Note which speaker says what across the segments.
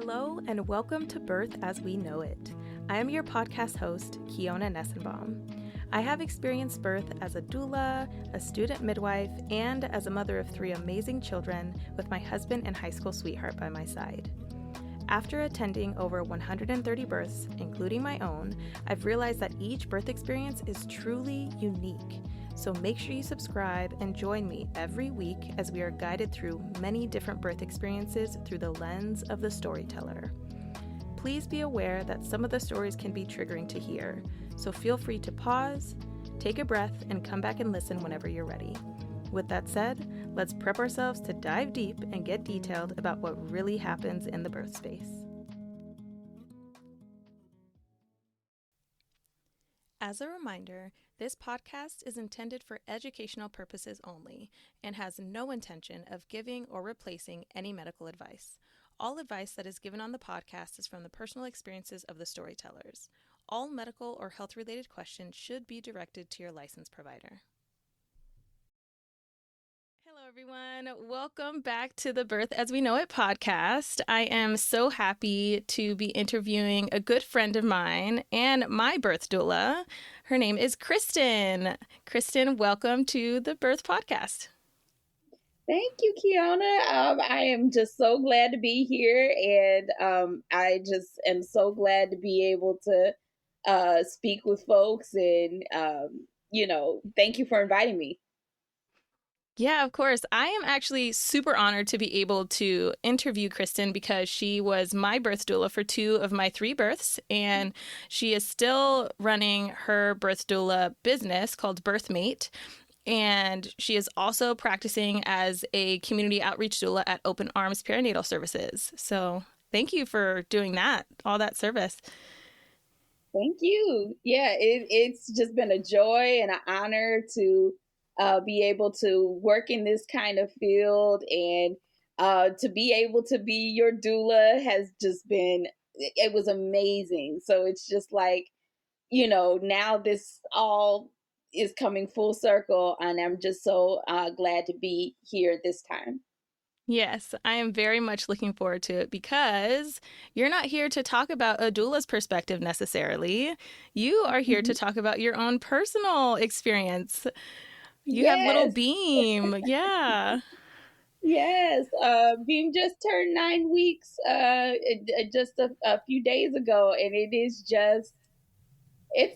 Speaker 1: Hello and welcome to Birth as We Know It. I am your podcast host, Kiona Nessenbaum. I have experienced birth as a doula, a student midwife, and as a mother of 3 amazing children with my husband and high school sweetheart by my side. After attending over 130 births, including my own, I've realized that each birth experience is truly unique. So make sure you subscribe and join me every week as we are guided through many different birth experiences through the lens of the storyteller. Please be aware that some of the stories can be triggering to hear, so feel free to pause, take a breath, and come back and listen whenever you're ready. With that said, let's prep ourselves to dive deep and get detailed about what really happens in the birth space. As a reminder, this podcast is intended for educational purposes only and has no intention of giving or replacing any medical advice. All advice that is given on the podcast is from the personal experiences of the storytellers. All medical or health-related questions should be directed to your licensed provider. Hello, everyone. Welcome back to the Birth as We Know It podcast. I am so happy to be interviewing a good friend of mine and my birth doula. Her name is Kristin. Kristin, welcome to the Birth podcast.
Speaker 2: Thank you, Kiona. I am just so glad to be here, and I just am so glad to be able to speak with folks, and thank you for inviting me.
Speaker 1: Yeah, of course. I am actually super honored to be able to interview Kristin because she was my birth doula for 2 of my 3 births, and she is still running her birth doula business called BEarthMate. And she is also practicing as a community outreach doula at Open Arms Perinatal Services. So thank you for doing that, all that service.
Speaker 2: Thank you. Yeah, it's just been a joy and an honor to be able to work in this kind of field, and to be able to be your doula has just been, it was amazing. So it's just like, now this all is coming full circle, and I'm just so glad to be here this time.
Speaker 1: Yes, I am very much looking forward to it because you're not here to talk about a doula's perspective necessarily. You are here to talk about your own personal experience. You have little Beam. Yeah.
Speaker 2: Yes. Beam just turned 9 weeks just a few days ago, and it's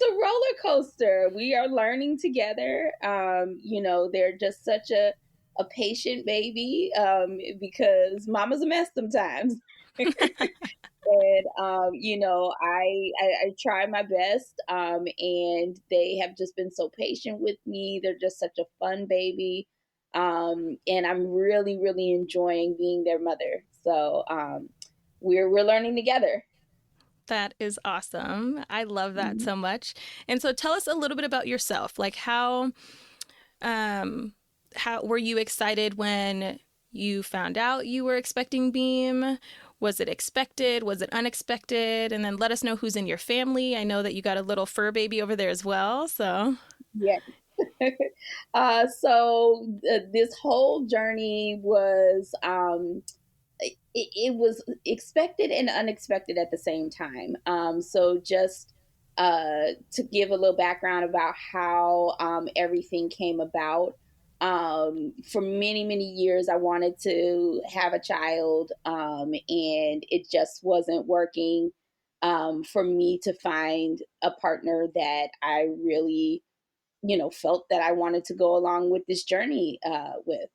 Speaker 2: a roller coaster. We are learning together. They're just such a patient baby, because mama's a mess sometimes. And I try my best, and they have just been so patient with me. They're just such a fun baby, and I'm really, really enjoying being their mother. So we're learning together.
Speaker 1: That is awesome. I love that so much. And so tell us a little bit about yourself. Like how were you excited when you found out you were expecting Beam? Was it expected? Was it unexpected? And then let us know who's in your family. I know that you got a little fur baby over there as well. So
Speaker 2: yeah. This whole journey was it was expected and unexpected at the same time. So just to give a little background about how everything came about. For many, many years, I wanted to have a child, and it just wasn't working for me to find a partner that I really, felt that I wanted to go along with this journey with.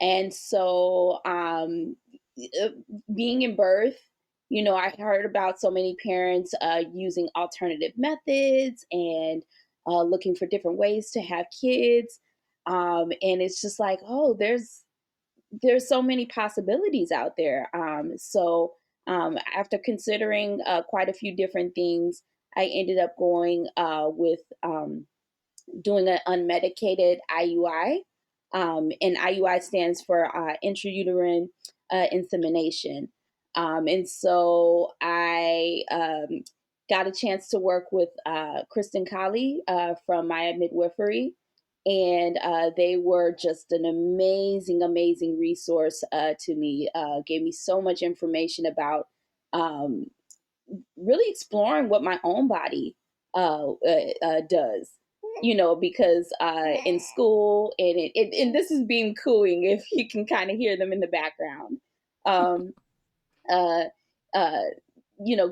Speaker 2: And so being in birth, I heard about so many parents using alternative methods and looking for different ways to have kids. And it's just like, oh, there's so many possibilities out there. After considering quite a few different things, I ended up going with doing an unmedicated IUI. And IUI stands for Intrauterine Insemination. And so I got a chance to work with Kristin from Maya Midwifery. And they were just an amazing, amazing resource to me, gave me so much information about um, really exploring what my own body does, because in school, and this is Beam cooing, if you can kind of hear them in the background. Um, uh, uh,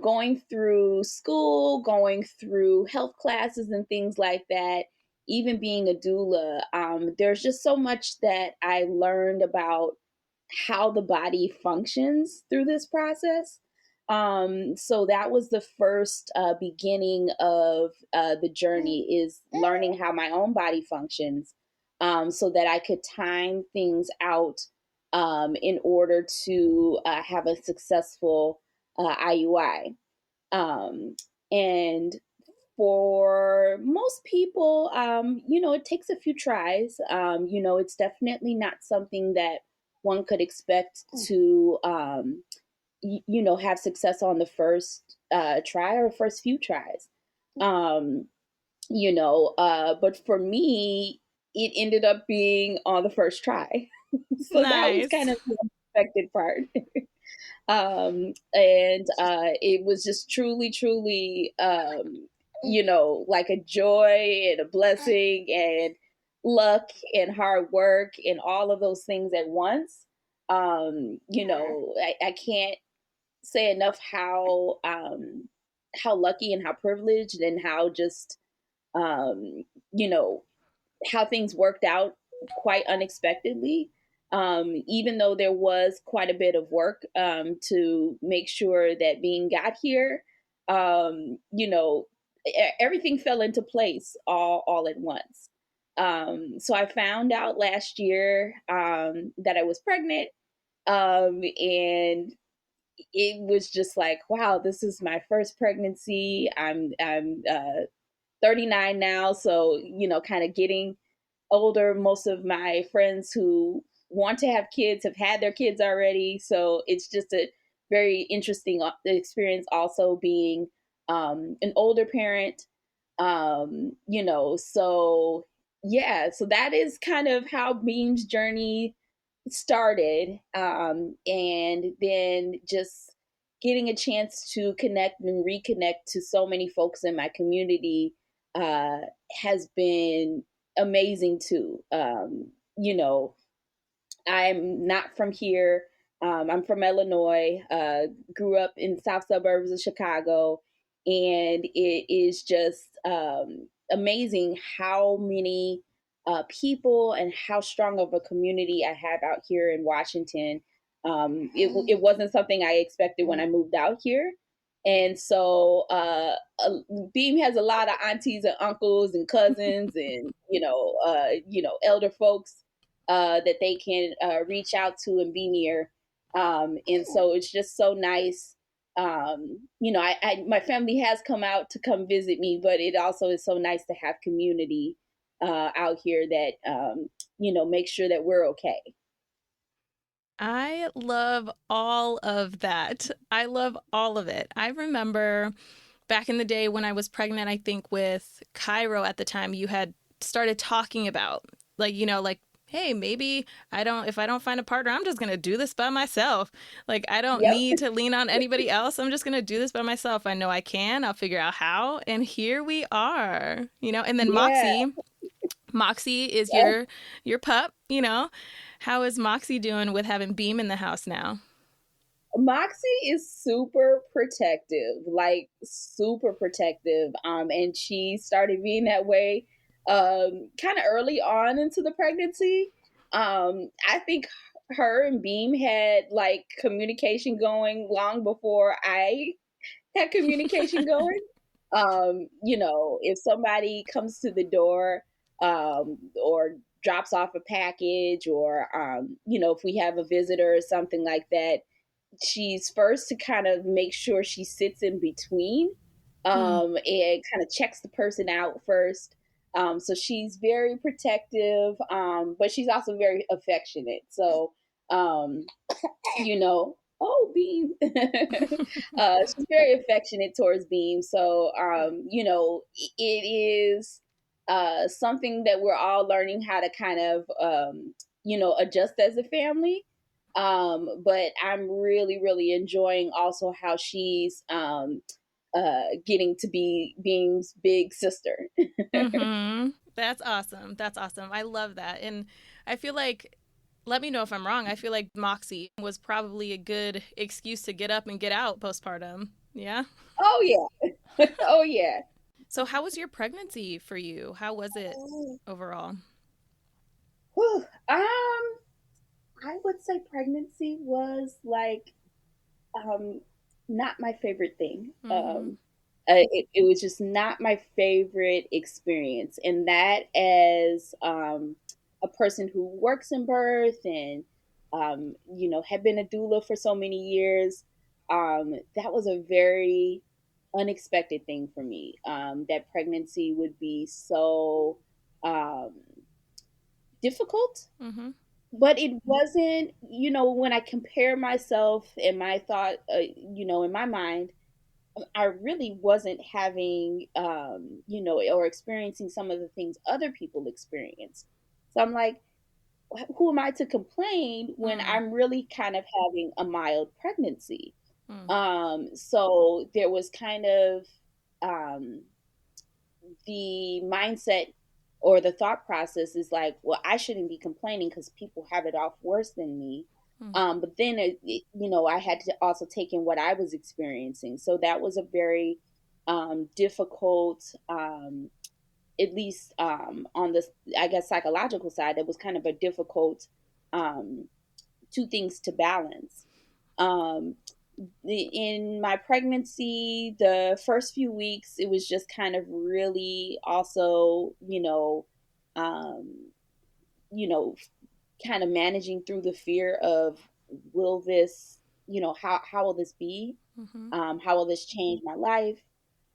Speaker 2: going through school, going through health classes and things like that, even being a doula, there's just so much that I learned about how the body functions through this process. So that was the first beginning of the journey, is learning how my own body functions, so that I could time things out in order to have a successful IUI. And for most people, it takes a few tries. It's definitely not something that one could expect to, have success on the first try or first few tries. But for me, it ended up being on the first try. So that was
Speaker 1: Nice.
Speaker 2: kind of the unexpected part. And it was just truly, truly, like a joy and a blessing and luck and hard work and all of those things at once. I can't say enough how lucky and how privileged and how just, um, you know, how things worked out quite unexpectedly. Even though there was quite a bit of work to make sure that Beam got here, everything fell into place all at once. So I found out last year that I was pregnant, and it was just like, wow, this is my first pregnancy. I'm 39 now, so kind of getting older. Most of my friends who want to have kids have had their kids already. So it's just a very interesting experience also being an older parent. So yeah, so that is kind of how Beam's journey started. And then just getting a chance to connect and reconnect to so many folks in my community has been amazing too. I'm not from here. I'm from Illinois, grew up in south suburbs of Chicago, and it is just amazing how many people and how strong of a community I have out here in Washington. It wasn't something I expected when I moved out here. And so Beam has a lot of aunties and uncles and cousins and, elder folks that they can reach out to and be near. And so it's just so nice. My family has come out to come visit me, but it also is so nice to have community out here that, make sure that we're okay.
Speaker 1: I love all of that. I love all of it. I remember back in the day when I was pregnant, I think with Cairo at the time, you had started talking about like, hey, maybe if I don't find a partner, I'm just going to do this by myself. Like, I don't
Speaker 2: Yep.
Speaker 1: need to lean on anybody else. I'm just going to do this by myself. I know I can. I'll figure out how. And here we are, and then
Speaker 2: Yeah.
Speaker 1: Moxie is
Speaker 2: Yep.
Speaker 1: your pup, How is Moxie doing with having Beam in the house now?
Speaker 2: Moxie is super protective, like super protective. And she started being that way kind of early on into the pregnancy. I think her and Beam had like communication going long before I had communication going. If somebody comes to the door or drops off a package, or if we have a visitor or something like that, she's first to kind of make sure she sits in between and kind of checks the person out first. So she's very protective, but she's also very affectionate. So, oh, Beam. She's very affectionate towards Beam. So, it is something that we're all learning how to kind of, adjust as a family. But I'm really, really enjoying also how she's getting to be Beam's big sister.
Speaker 1: Mm-hmm. That's awesome. That's awesome. I love that. And I feel like, let me know if I'm wrong, I feel like Moxie was probably a good excuse to get up and get out postpartum. Yeah?
Speaker 2: Oh yeah. Oh yeah.
Speaker 1: So, how was your pregnancy for you? How was it overall?
Speaker 2: Whew. I would say pregnancy was like um not my favorite thing.
Speaker 1: Mm-hmm.
Speaker 2: It was just not my favorite experience, and that as a person who works in birth and had been a doula for so many years, that was a very unexpected thing for me. That pregnancy would be so um, difficult,
Speaker 1: Mm-hmm.
Speaker 2: but it wasn't. When I compare myself and my thought, in my mind, I really wasn't having, or experiencing some of the things other people experience. So I'm like, who am I to complain when
Speaker 1: Mm.
Speaker 2: I'm really kind of having a mild pregnancy?
Speaker 1: Mm.
Speaker 2: So there was kind of um, the mindset or the thought process is like, well, I shouldn't be complaining because people have it off worse than me.
Speaker 1: Mm.
Speaker 2: But then, I had to also take in what I was experiencing. So that was a very difficult, at least on the, I guess, psychological side, that was kind of a difficult um, two things to balance. Um, in my pregnancy, the first few weeks, it was just kind of really also, um, you know, kind of managing through the fear of, will this, how will this be?
Speaker 1: Mm-hmm.
Speaker 2: How will this change my life?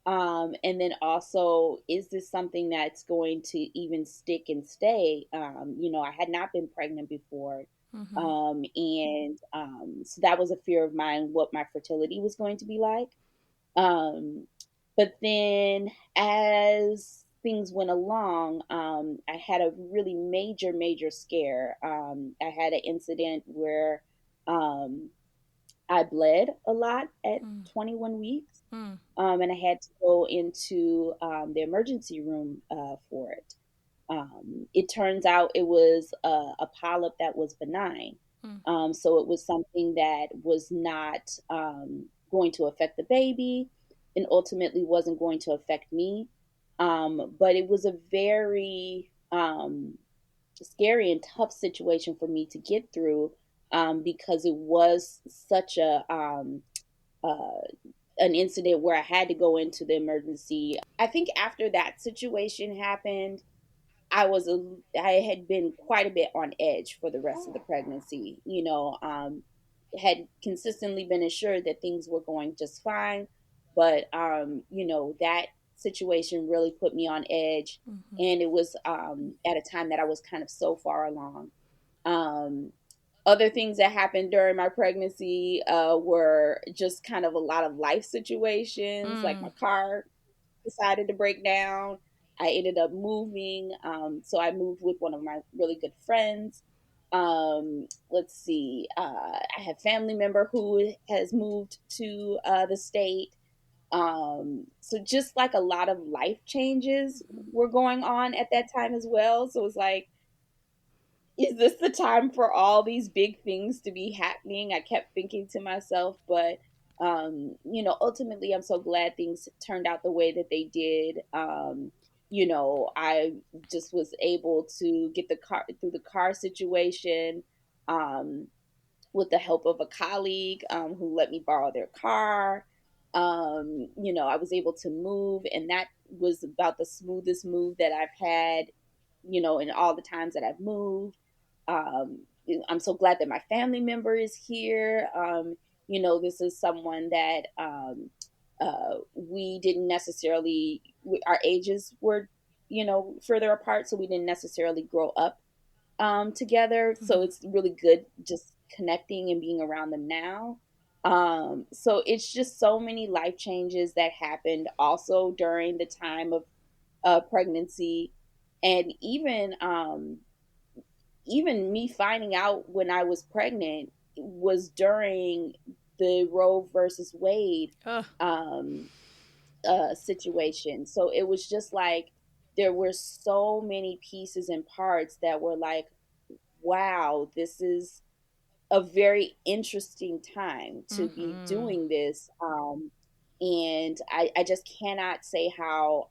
Speaker 2: And then also, is this something that's going to even stick and stay? I had not been pregnant before.
Speaker 1: Mm-hmm.
Speaker 2: So that was a fear of mine, what my fertility was going to be like. Um, but then as things went along, I had a really major, major scare. I had an incident where um, I bled a lot at
Speaker 1: Mm.
Speaker 2: 21 weeks,
Speaker 1: Mm.
Speaker 2: and I had to go into the emergency room for it. It turns out it was a polyp that was benign.
Speaker 1: Mm.
Speaker 2: So it was something that was not going to affect the baby and ultimately wasn't going to affect me. But it was a very scary and tough situation for me to get through because it was such uh, an incident where I had to go into the emergency. I think after that situation happened, I had been quite a bit on edge for the rest of the pregnancy. Had consistently been assured that things were going just fine, but that situation really put me on edge,
Speaker 1: Mm-hmm.
Speaker 2: and it was at a time that I was kind of so far along. Um, Other things that happened during my pregnancy were just kind of a lot of life situations, like
Speaker 1: Mm.
Speaker 2: my car decided to break down. I ended up moving. So I moved with one of my really good friends. Let's see. I have family member who has moved to the state. So just like a lot of life changes were going on at that time as well. So it was like, is this the time for all these big things to be happening? I kept thinking to myself, but ultimately I'm so glad things turned out the way that they did. I just was able to get the car through the car situation um, with the help of a colleague who let me borrow their car. I was able to move, and that was about the smoothest move that I've had, in all the times that I've moved. um, I'm so glad that my family member is here. This is someone that we didn't necessarily, our ages were, further apart, so we didn't necessarily grow up together. So
Speaker 1: Mm-hmm.
Speaker 2: it's really good just connecting and being around them now. So it's just so many life changes that happened also during the time of pregnancy, and even me finding out when I was pregnant. was during the Roe versus Wade
Speaker 1: Ugh.
Speaker 2: Situation. So it was just like there were so many pieces and parts that were like, wow, this is a very interesting time to be
Speaker 1: Mm-hmm.
Speaker 2: doing this. And I just cannot say how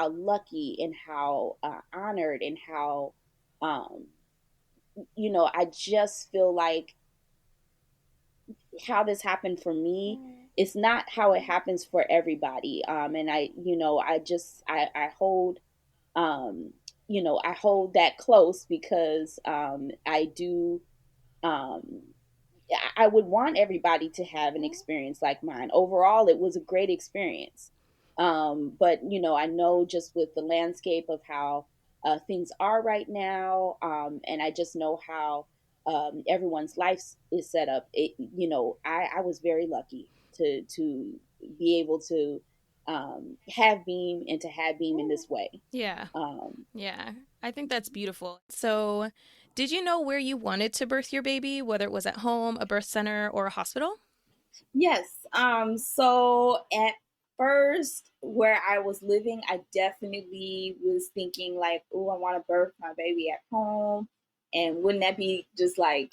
Speaker 2: lucky and how honored and how um, I just feel like how this happened for me, it's not how it happens for everybody. And I hold I hold that close because I do um, I would want everybody to have an experience like mine. Overall, it was a great experience. But I know just with the landscape of how things are right now, and I just know how everyone's life is set up. I was very lucky to be able to have Beam and to have Beam in this way.
Speaker 1: Yeah.
Speaker 2: Um,
Speaker 1: Yeah. I think that's beautiful. So, did you know where you wanted to birth your baby, whether it was at home, a birth center, or a hospital?
Speaker 2: Yes. So at first, where I was living, I definitely was thinking like, oh, I want to birth my baby at home. And wouldn't that be just like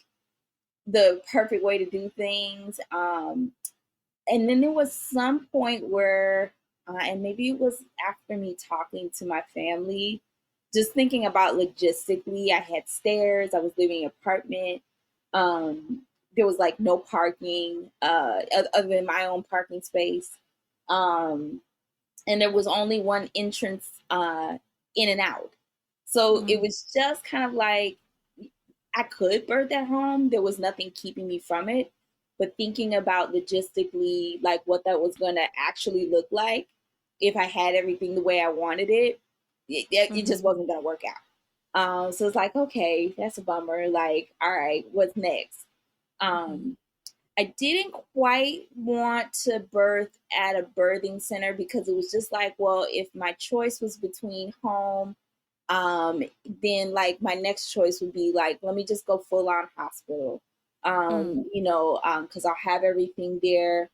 Speaker 2: the perfect way to do things? And then there was some point where, and maybe it was after me talking to my family, just thinking about logistically, I had stairs, I was living in an apartment. Um, there was like no parking other than my own parking space. Um, and there was only one entrance in and out. So it
Speaker 1: Mm-hmm.
Speaker 2: was just kind of like I could birth at home. There was nothing keeping me from it. But thinking about logistically, like what that was going to actually look like if I had everything the way I wanted it
Speaker 1: Mm-hmm.
Speaker 2: just wasn't going to work out. So it's like, okay, that's a bummer. Like, all right, what's next?
Speaker 1: Mm-hmm.
Speaker 2: Um, I didn't quite want to birth at a birthing center because it was just like, well, if my choice was between home, um, then like my next choice would be like, let me just go full on hospital.
Speaker 1: Mm.
Speaker 2: Because I'll have everything there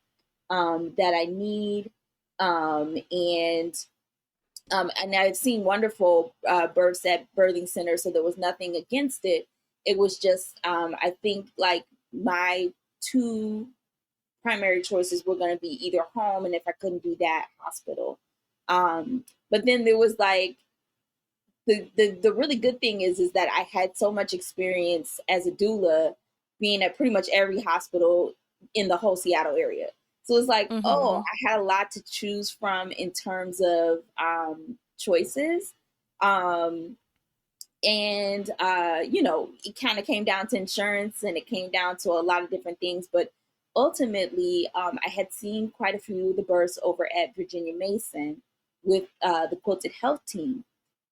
Speaker 2: that I need. And and I've seen wonderful births at birthing centers, so there was nothing against it. It was just, I think, like my two primary choices were going to be either home, and if I couldn't do that, hospital. But then there was like the really good thing is that I had so much experience as a doula, being at pretty much every hospital in the whole Seattle area. So it's like, oh,
Speaker 1: Mm-hmm.
Speaker 2: I had a lot to choose from in terms of choices. Um, and it kind of came down to insurance, and it came down to a lot of different things. But ultimately, I had seen quite a few of the births over at Virginia Mason with the Quilted Health team.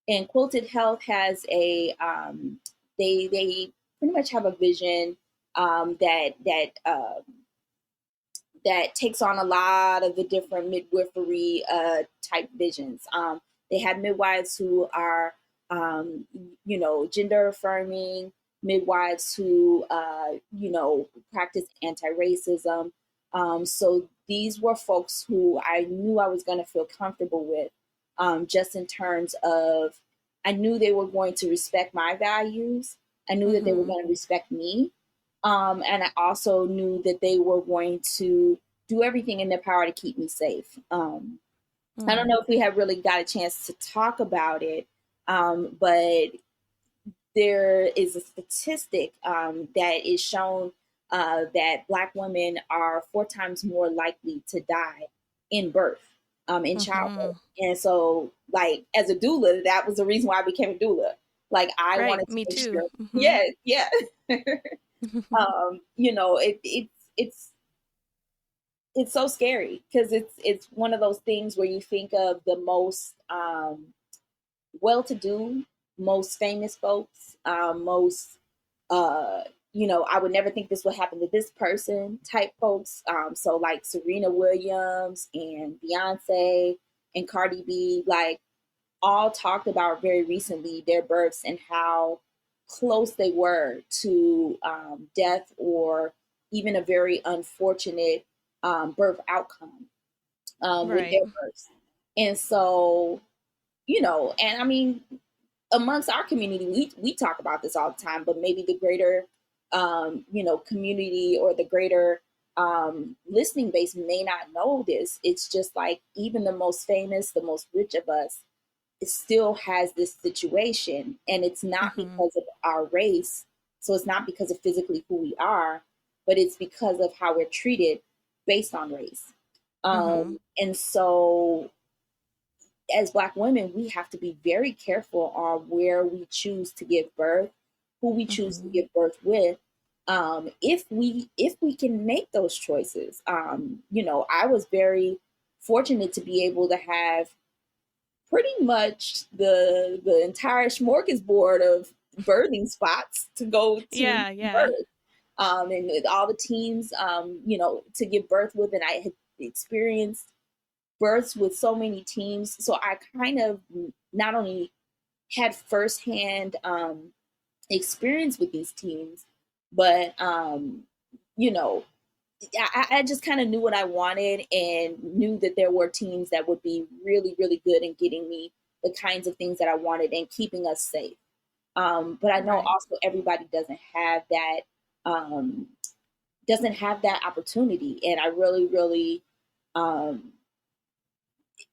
Speaker 2: And Quilted Health has they pretty much have a vision that takes on a lot of the different midwifery type visions. They have midwives who are, gender affirming, midwives who, practice anti racism. So these were folks who I knew I was going to feel comfortable with, just in terms of I knew they were going to respect my values. I knew that they were
Speaker 1: Mm-hmm.
Speaker 2: going to respect me. And I also knew that they were going to do everything in their power to keep me safe. I don't
Speaker 1: Mm.
Speaker 2: know if we have really got a chance to talk about it, but there is a statistic that is shown that Black women are 4 times more likely to die in birth, in
Speaker 1: Mm-hmm.
Speaker 2: childbirth. And so, like, as a doula, that was the reason why I became a doula. Like, I
Speaker 1: Right.
Speaker 2: wanted to
Speaker 1: Me
Speaker 2: make
Speaker 1: too.
Speaker 2: sure,
Speaker 1: Mm-hmm.
Speaker 2: yeah, yeah. It's so scary because it's one of those things where you think of the most well-to-do, most famous folks, most I would never think this would happen to this person type folks. So like Serena Williams and Beyonce and Cardi B, like all talked about very recently their births and how close they were to death or even a very unfortunate birth outcome with
Speaker 1: Right.
Speaker 2: their births. And so, and I mean, amongst our community, we talk about this all the time, but maybe the greater, community or the greater listening base may not know this. It's just like even the most famous, the most rich of us, it still has this situation, and it's not
Speaker 1: Mm-hmm.
Speaker 2: because of our race. So it's not because of physically who we are, but it's because of how we're treated based on race.
Speaker 1: Mm-hmm.
Speaker 2: And so as Black women, we have to be very careful on where we choose to give birth, who we choose to
Speaker 1: Mm-hmm.
Speaker 2: give birth with. If we can make those choices. I was very fortunate to be able to have pretty much the entire smorgasbord of birthing spots to go to
Speaker 1: Yeah, yeah.
Speaker 2: birth. And with all the teams, to give birth with, and I had experienced births with so many teams. So I kind of not only had firsthand experience with these teams, but you know, I just kind of knew what I wanted and knew that there were teams that would be really, really good in getting me the kinds of things that I wanted and keeping us safe. But I know
Speaker 1: Right.
Speaker 2: also everybody um, doesn't have that opportunity, and I really, really, um,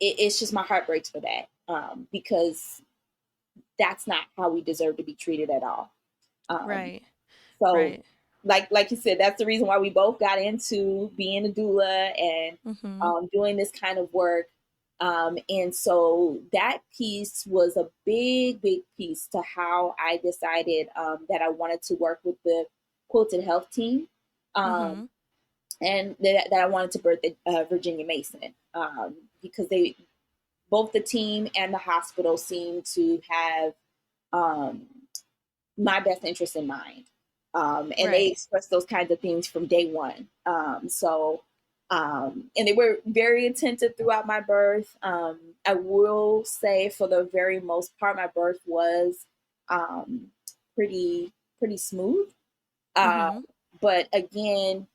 Speaker 2: it's just my heart breaks for that because that's not how we deserve to be treated at all. Um,
Speaker 1: Right.
Speaker 2: so,
Speaker 1: Right.
Speaker 2: like you said, that's the reason why we both got into being a doula and
Speaker 1: Mm-hmm.
Speaker 2: doing this kind of work. And so that piece was a big, big piece to how I decided that I wanted to work with the Quilted Health team,
Speaker 1: Mm-hmm.
Speaker 2: and that I wanted to birth Virginia Mason because they both the team and the hospital seem to have um, my best interest in mind. And they
Speaker 1: Right.
Speaker 2: expressed those kinds of things from day one. And they were very attentive throughout my birth. I will say, for the very most part, my birth was um, pretty smooth. Uh,
Speaker 1: Mm-hmm.
Speaker 2: but again,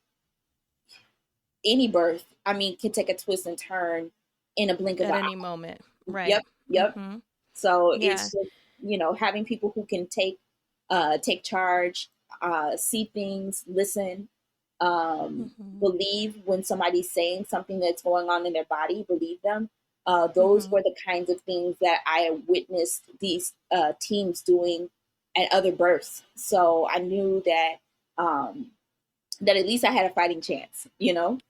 Speaker 2: any birth, I mean, can take a twist and turn in a blink of
Speaker 1: At
Speaker 2: an
Speaker 1: any
Speaker 2: eye.
Speaker 1: moment.
Speaker 2: Yep,
Speaker 1: Right.
Speaker 2: yep.
Speaker 1: Mm-hmm.
Speaker 2: So
Speaker 1: Yeah.
Speaker 2: it's just, having people who can take charge, see things, listen,
Speaker 1: Mm-hmm.
Speaker 2: believe when somebody's saying something that's going on in their body, believe them. Those
Speaker 1: Mm-hmm.
Speaker 2: were the kinds of things that I witnessed these teams doing at other births. So I knew um, that at least I had a fighting chance.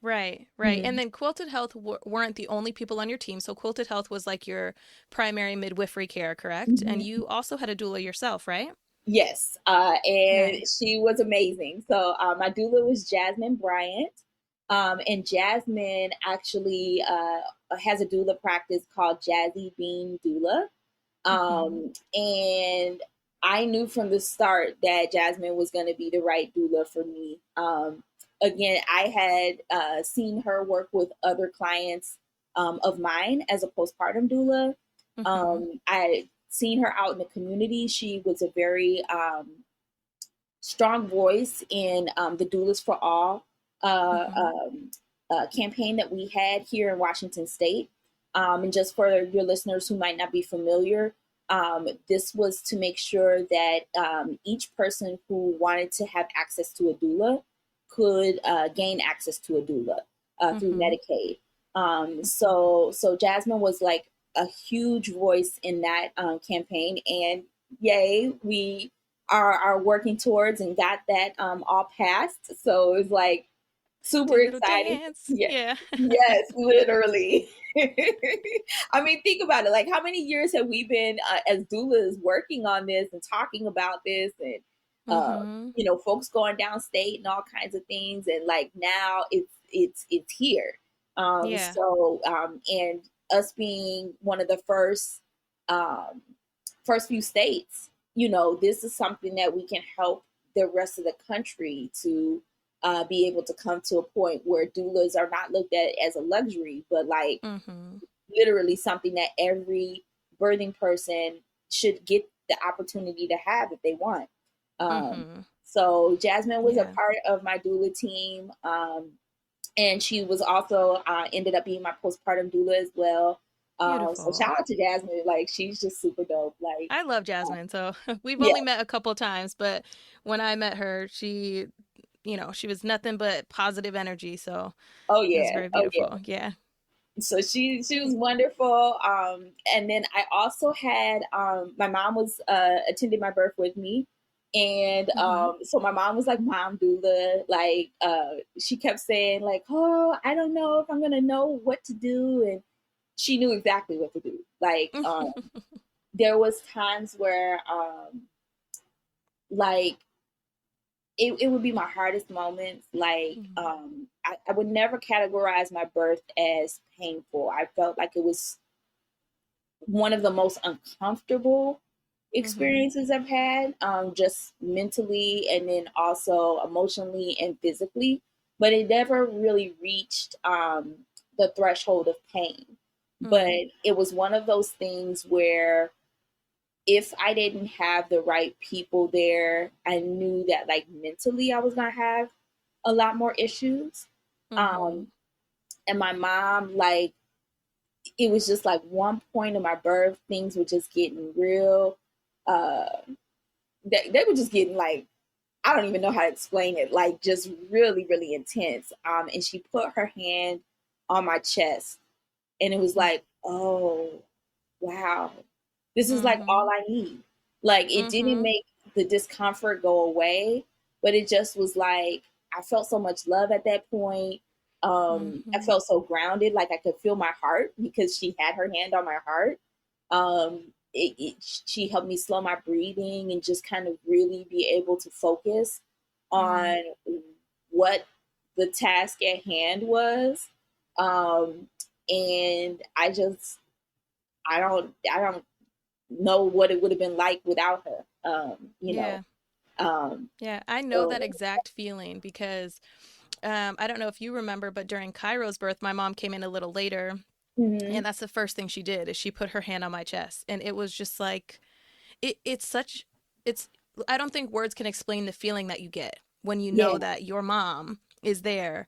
Speaker 1: Right, right. And
Speaker 2: Mhm.
Speaker 1: then Quilted Health weren't the only people on your team. So Quilted Health was like your primary midwifery care, correct? And
Speaker 2: Mhm.
Speaker 1: you also had a doula yourself, right?
Speaker 2: Yes, and
Speaker 1: Nice.
Speaker 2: she was amazing. So my doula was Jasmine Bryant, and Jasmine actually has a doula practice called Jazzy Beam Doula.
Speaker 1: Mm-hmm.
Speaker 2: And I knew from the start that Jasmine was going to be the right doula for me. Again, I had seen her work with other clients of mine as a postpartum doula.
Speaker 1: Mm-hmm.
Speaker 2: I had seen her out in the community. She was a very strong voice in the Doulas for All uh,
Speaker 1: Mm-hmm.
Speaker 2: um, campaign that we had here in Washington State. And just for your listeners who might not be familiar, this was to make sure that each person who wanted to have access to a doula could gain access to a doula through
Speaker 1: Mm-hmm.
Speaker 2: Medicaid.
Speaker 1: Mm-hmm.
Speaker 2: So Jasmine was like a huge voice in that campaign, and yay, we are working towards and got that all passed. So it was like
Speaker 1: Do
Speaker 2: super
Speaker 1: a little
Speaker 2: exciting.
Speaker 1: dance.
Speaker 2: Yeah.
Speaker 1: Yeah.
Speaker 2: Yes, literally. I mean, think about it. Like, how many years have we been as doulas working on this and talking about this, and
Speaker 1: Mm-hmm.
Speaker 2: folks going downstate and all kinds of things, and like now it's here.
Speaker 1: Yeah.
Speaker 2: And us being one of the um, first few states, this is something that we can help the rest of the country to be able to come to a point where doulas are not looked at as a luxury, but like
Speaker 1: Mm-hmm.
Speaker 2: literally something that every birthing person should get the opportunity to have if they want.
Speaker 1: Mm-hmm.
Speaker 2: So Jasmine was a
Speaker 1: Yeah.
Speaker 2: part of my doula team. And she was also ended up being my postpartum doula as well. So
Speaker 1: Beautiful.
Speaker 2: shout out to Jasmine. Like, she's just super dope. Like,
Speaker 1: I love Jasmine. So we've
Speaker 2: yeah.
Speaker 1: only met a couple times, but when I met her, she was nothing but positive energy. So
Speaker 2: Oh
Speaker 1: it was
Speaker 2: yeah.
Speaker 1: very
Speaker 2: Oh yeah.
Speaker 1: beautiful. Yeah.
Speaker 2: So she was wonderful. And then I also had my mom was attending my birth with me. And
Speaker 1: Mm-hmm.
Speaker 2: so my mom was like mom doula. Like, she kept saying like, oh, I don't know if I'm gonna know what to do. And she knew exactly what to do. Like, there was times where like it would be my hardest moments. Like, I would never categorize my birth as painful. I felt like it was one of the most uncomfortable
Speaker 1: Mm-hmm.
Speaker 2: experiences I've had, just mentally and then also emotionally and physically. But it never really reached the threshold of pain. But
Speaker 1: Mm-hmm.
Speaker 2: it was one of those things where if I didn't have the right people there, I knew that like mentally I was gonna have a lot more issues.
Speaker 1: Mm-hmm.
Speaker 2: Um, and my mom, like, it was just like one point in my birth, things were just getting real. Uh, they were just getting like, I don't even know how to explain it, like just really, really intense. And she put her hand on my chest, and it was like, oh, wow, this is like
Speaker 1: Mm-hmm.
Speaker 2: all I need. Like, it didn't
Speaker 1: Mm-hmm.
Speaker 2: make the discomfort go away, but it just was like I felt so much love at that point. I
Speaker 1: Mm-hmm.
Speaker 2: felt so grounded, like I could feel my heart because she had her hand on my heart. She helped me slow my breathing and just kind of really be able to focus on what the task at hand was. Um, and I don't know what it would have been like without her.
Speaker 1: Yeah.
Speaker 2: Um,
Speaker 1: Yeah. I know that
Speaker 2: so
Speaker 1: exact feeling because I don't know if you remember, but during Cairo's birth, my mom came in a little later.
Speaker 2: mhm,
Speaker 1: And that's the first thing she did is she put her hand on my chest. And it was just like it's such it's I don't think words can explain the feeling that you get when you
Speaker 2: yeah,
Speaker 1: know that your mom is there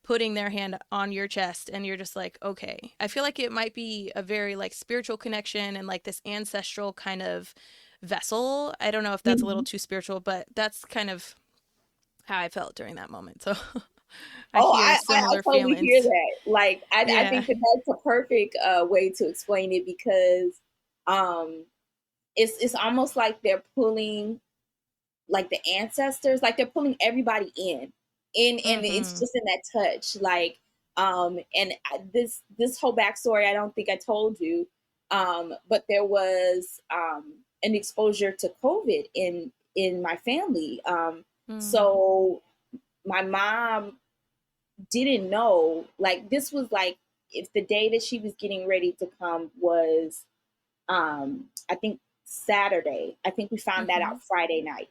Speaker 1: putting their hand on your chest and you're just like, okay. I feel like it might be a very like spiritual connection and like this ancestral kind of vessel. I don't know if that's a little
Speaker 2: mhm.
Speaker 1: too spiritual, but that's kind of how I felt during that moment. So I
Speaker 2: Oh,
Speaker 1: hear
Speaker 2: I
Speaker 1: similar
Speaker 2: totally hear
Speaker 1: feelings.
Speaker 2: that. Like, I
Speaker 1: Yeah.
Speaker 2: think that that's a perfect way to explain it because um, it's almost like they're pulling like the ancestors, like they're pulling everybody and it's
Speaker 1: Mhm.
Speaker 2: just in that touch. Like, and this whole backstory, I don't think I told you, but there was an exposure to COVID in my family.
Speaker 1: Mm.
Speaker 2: So my mom didn't know, like, this was like if the day that she was getting ready to come was I think Saturday. I think we found that out
Speaker 1: Mhm.
Speaker 2: Friday night.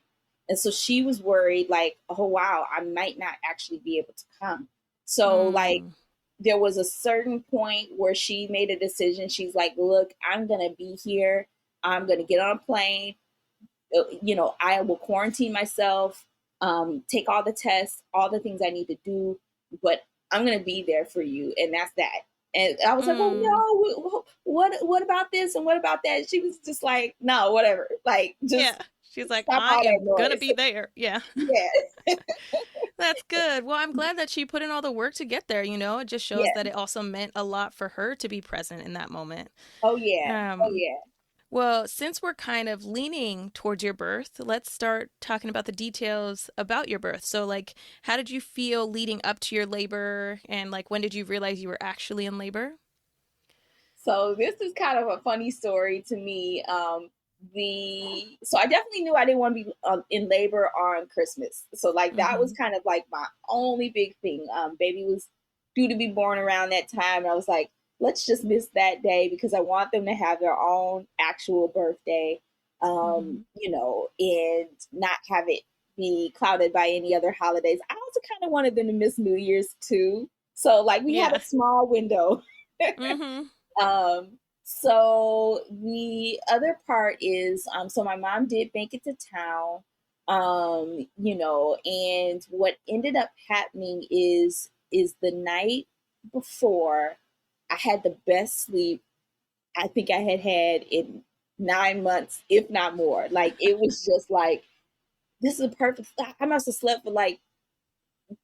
Speaker 2: And so she was worried, like, oh wow, I might not actually be able to come. So like
Speaker 1: Mm.
Speaker 2: there was a certain point where she made a decision. She's like, look, I'm gonna be here. I'm gonna get on a plane. I will quarantine myself, take all the tests, all the things I need to do, but I'm gonna be there for you, and that's that. And I was like, well,
Speaker 1: Mm.
Speaker 2: no, what about this and what about that? She was just like, no, whatever, like
Speaker 1: Yeah.
Speaker 2: just
Speaker 1: She's like,
Speaker 2: stop
Speaker 1: I
Speaker 2: all that
Speaker 1: am gonna
Speaker 2: noise.
Speaker 1: be there. Yeah.
Speaker 2: Yeah,
Speaker 1: That's good. Well, I'm glad that she put in all the work to get there. It just shows
Speaker 2: yeah,
Speaker 1: that it also meant a lot for her to be present in that moment.
Speaker 2: oh yeah, oh
Speaker 1: Um,
Speaker 2: yeah.
Speaker 1: well, since we're kind of leaning towards your birth, let's start talking about the details about your birth. So, like, how did you feel leading up to your labor? And, like, when did you realize you were actually in labor?
Speaker 2: So this is kind of a funny story to me. The so I definitely knew I didn't want to be in labor on Christmas. So like that was
Speaker 1: Mm-hmm.
Speaker 2: kind of like my only big thing. Baby was due to be born around that time, and I was like, let's just miss that day because I want them to have their own actual birthday,
Speaker 1: Mm-hmm.
Speaker 2: and not have it be clouded by any other holidays. I also kind of wanted them to miss New Year's too. So like we had a
Speaker 1: Yeah.
Speaker 2: small window.
Speaker 1: Mm-hmm.
Speaker 2: So the other part is, so my mom did make it to town. You know, and what ended up happening is the night before, I had the best sleep I think I had in 9 months, if not more. Like, it was just like, this is a perfect, I must have slept for like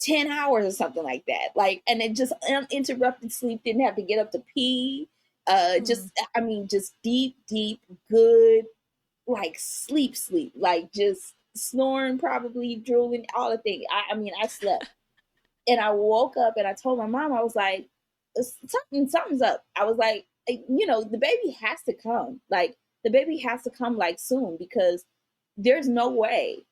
Speaker 2: 10 hours or something like that. Like, and it just uninterrupted sleep, didn't have to get up to pee. Just, I mean, just deep, deep, good, like sleep, like just snoring, probably drooling, all the things. I mean, I slept. And I woke up and I told my mom, I was like, something's up. I was like, you know, the baby has to come. Like, the baby has to come like soon, because there's no way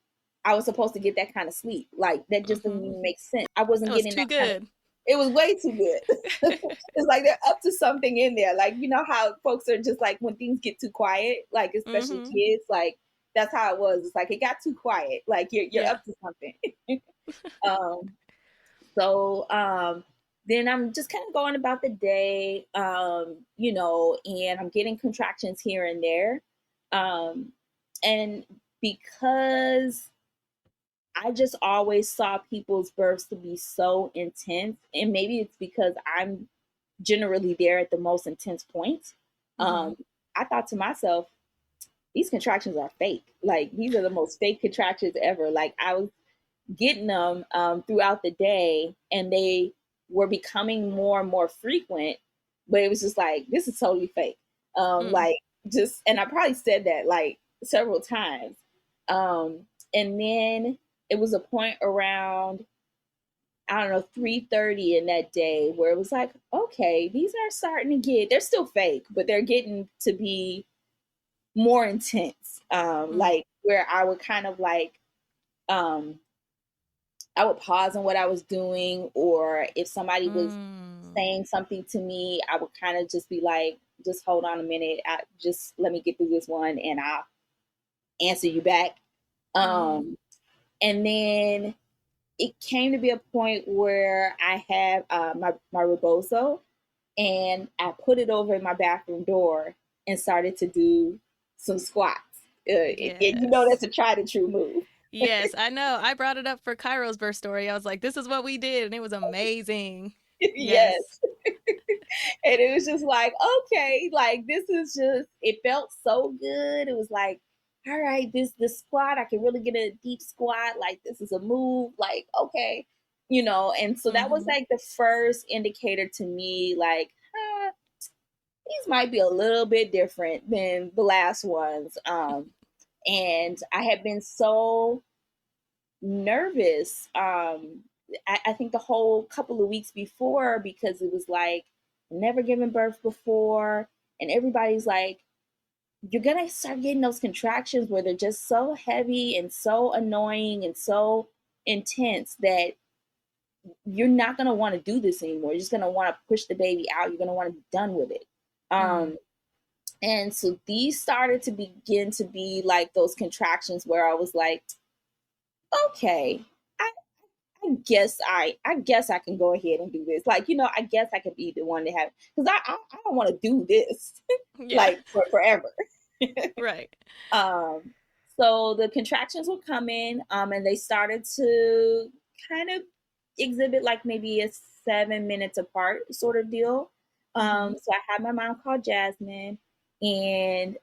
Speaker 2: I was supposed to get that kind of sleep. Like, that just doesn't even make sense. I wasn't
Speaker 1: That was
Speaker 2: getting
Speaker 1: too
Speaker 2: that kind of,
Speaker 1: good.
Speaker 2: it was way too good. It's like they're up to something in there. Like, you know how folks are just like, when things get too quiet, like especially kids, like that's how it was. It's like it got too quiet. Like you're up to something. um, so then I'm just kind of going about the day, you know, and I'm getting contractions here and there. And because I just always saw people's births to be so intense, and maybe it's because I'm generally there at the most intense points. I thought to myself, these contractions are fake. Like, these are the most fake contractions ever. Like, I was getting them throughout the day, and they were becoming more and more frequent, but it was just like, this is totally fake. Like, just, and I probably said that like several times. And then it was a point around, I don't know, 3:30 in that day, where it was like, okay, these are starting to get, they're still fake, but they're getting to be more intense. Like, where I would kind of like, I would pause on what I was doing, or if somebody was saying something to me, I would kind of just be like, just hold on a minute. Just let me get through this one and I'll answer you back. And then it came to be a point where I had my rebozo, and I put it over my bathroom door and started to do some squats. And you know, that's a tried and true move.
Speaker 1: Yes, I know. I brought it up for Cairo's birth story. I was like, this is what we did, and it was amazing.
Speaker 2: Yes. And it was just like, okay, like, this is just, it felt so good. It was like, all right, this squat, I can really get a deep squat. Like, this is a move. Like, okay, you know. And so that was like the first indicator to me, like, these might be a little bit different than the last ones. And I had been so nervous. I think the whole couple of weeks before, because it was like, never given birth before, and everybody's like, you're gonna start getting those contractions where they're just so heavy and so annoying and so intense that you're not gonna want to do this anymore. You're just gonna want to push the baby out. You're gonna want to be done with it. And so these started to begin to be like those contractions where I was like, okay, I guess I can go ahead and do this. Like, you know, I guess I could be the one to have, because I don't want to do this like for forever.
Speaker 1: Right.
Speaker 2: So the contractions were coming, and they started to kind of exhibit like maybe a 7 minutes apart sort of deal. So I had my mom call Jasmine, and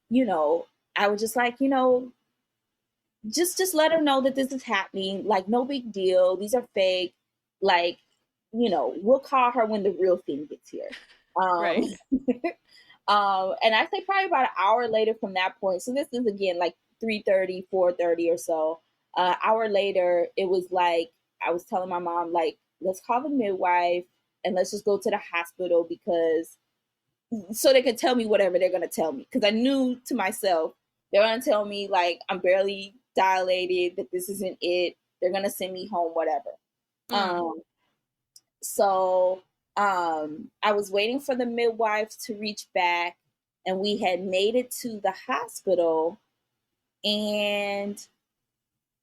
Speaker 2: you know, I was just like, you know, just let her know that this is happening. Like, no big deal. These are fake. Like, you know, we'll call her when the real thing gets here.
Speaker 1: Right.
Speaker 2: And I say probably about an hour later from that point. So this is again like 3:30, 4:30 or so. Hour later, it was like, I was telling my mom, like, let's call the midwife and let's just go to the hospital, because so they can tell me whatever they're gonna tell me. Because I knew to myself, they're gonna tell me like I'm barely dilated, that this isn't it. They're gonna send me home, whatever. So I was waiting for the midwife to reach back, and we had made it to the hospital. And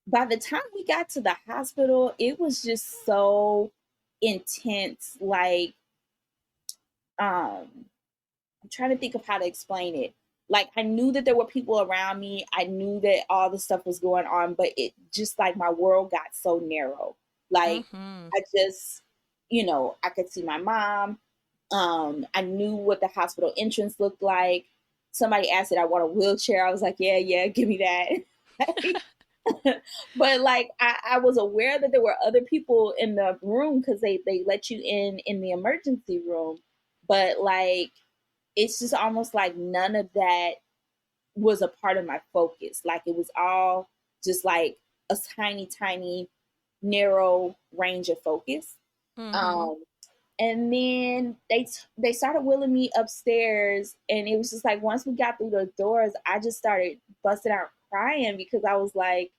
Speaker 2: by the time we got to the hospital, it was just so intense. Like, I'm trying to think of how to explain it. like, I knew that there were people around me. I knew that all the stuff was going on, but it just like my world got so narrow. Like,
Speaker 1: Mm-hmm.
Speaker 2: I just, I could see my mom. I knew what the hospital entrance looked like. Somebody asked if I want a wheelchair. I was like, yeah, give me that. But like, I was aware that there were other people in the room because they let you in the emergency room. But like, it's just almost like none of that was a part of my focus. Like, it was all just like a tiny, tiny, narrow range of focus.
Speaker 1: Mm-hmm.
Speaker 2: Um, and then they started wheeling me upstairs, and it was just like once we got through the doors, I just started busting out crying because I was like,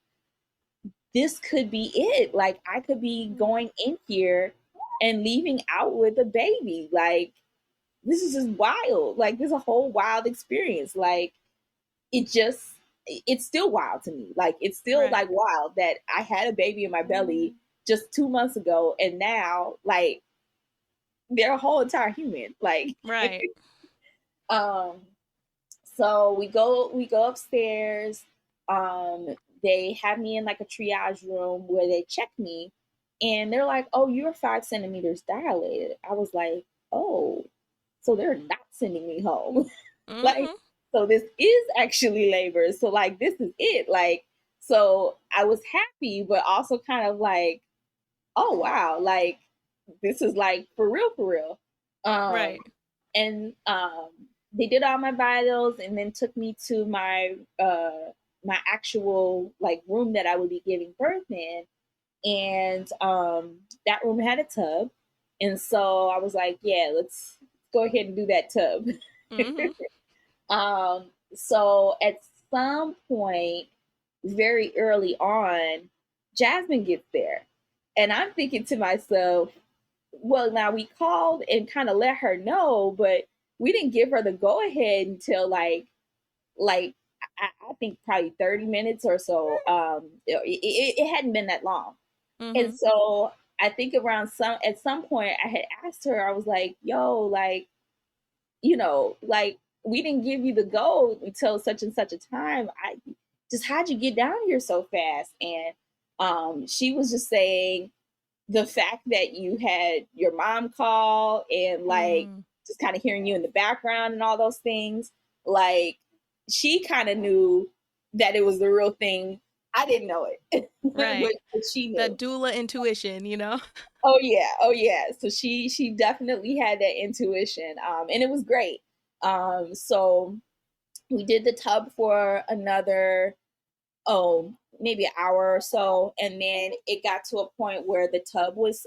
Speaker 2: this could be it. Like, I could be going in here and leaving out with a baby. Like, this is just wild. Like, this is a whole wild experience. Like, it's still wild to me. Like, it's still
Speaker 1: Right.
Speaker 2: like wild that I had a baby in my belly just 2 months ago, and now like they're a whole entire human. Like,
Speaker 1: Right.
Speaker 2: um, so we go upstairs. Um, they have me in like a triage room where they check me, and they're like, "Oh, you're 5 centimeters dilated." I was like, "Oh, so they're not sending me home." Like,
Speaker 1: Mm-hmm.
Speaker 2: so this is actually labor. So like, this is it. Like, so I was happy, but also kind of like, oh wow, like this is like for real, for real. Um,
Speaker 1: Right.
Speaker 2: and they did all my vitals and then took me to my actual like room that I would be giving birth in. And that room had a tub. And so I was like, yeah, let's go ahead and do that tub.
Speaker 1: Mm-hmm.
Speaker 2: So at some point, very early on, Jasmine gets there. And I'm thinking to myself, well, now we called and kind of let her know, but we didn't give her the go ahead until like I think probably 30 minutes or so. It hadn't been that long. And
Speaker 1: Mm-hmm.
Speaker 2: so I think at some point I had asked her, I was like, yo, like, like, we didn't give you the go until such and such a time. I just, how'd you get down here so fast? And she was just saying the fact that you had your mom call and like
Speaker 1: Mm.
Speaker 2: just kind of hearing you in the background and all those things, like she kind of knew that it was the real thing. I didn't know it,
Speaker 1: Right.
Speaker 2: but she
Speaker 1: That
Speaker 2: knew.
Speaker 1: doula intuition, you know?
Speaker 2: Oh yeah, oh yeah. So she definitely had that intuition, and it was great. So we did the tub for another, maybe an hour or so, and then it got to a point where the tub was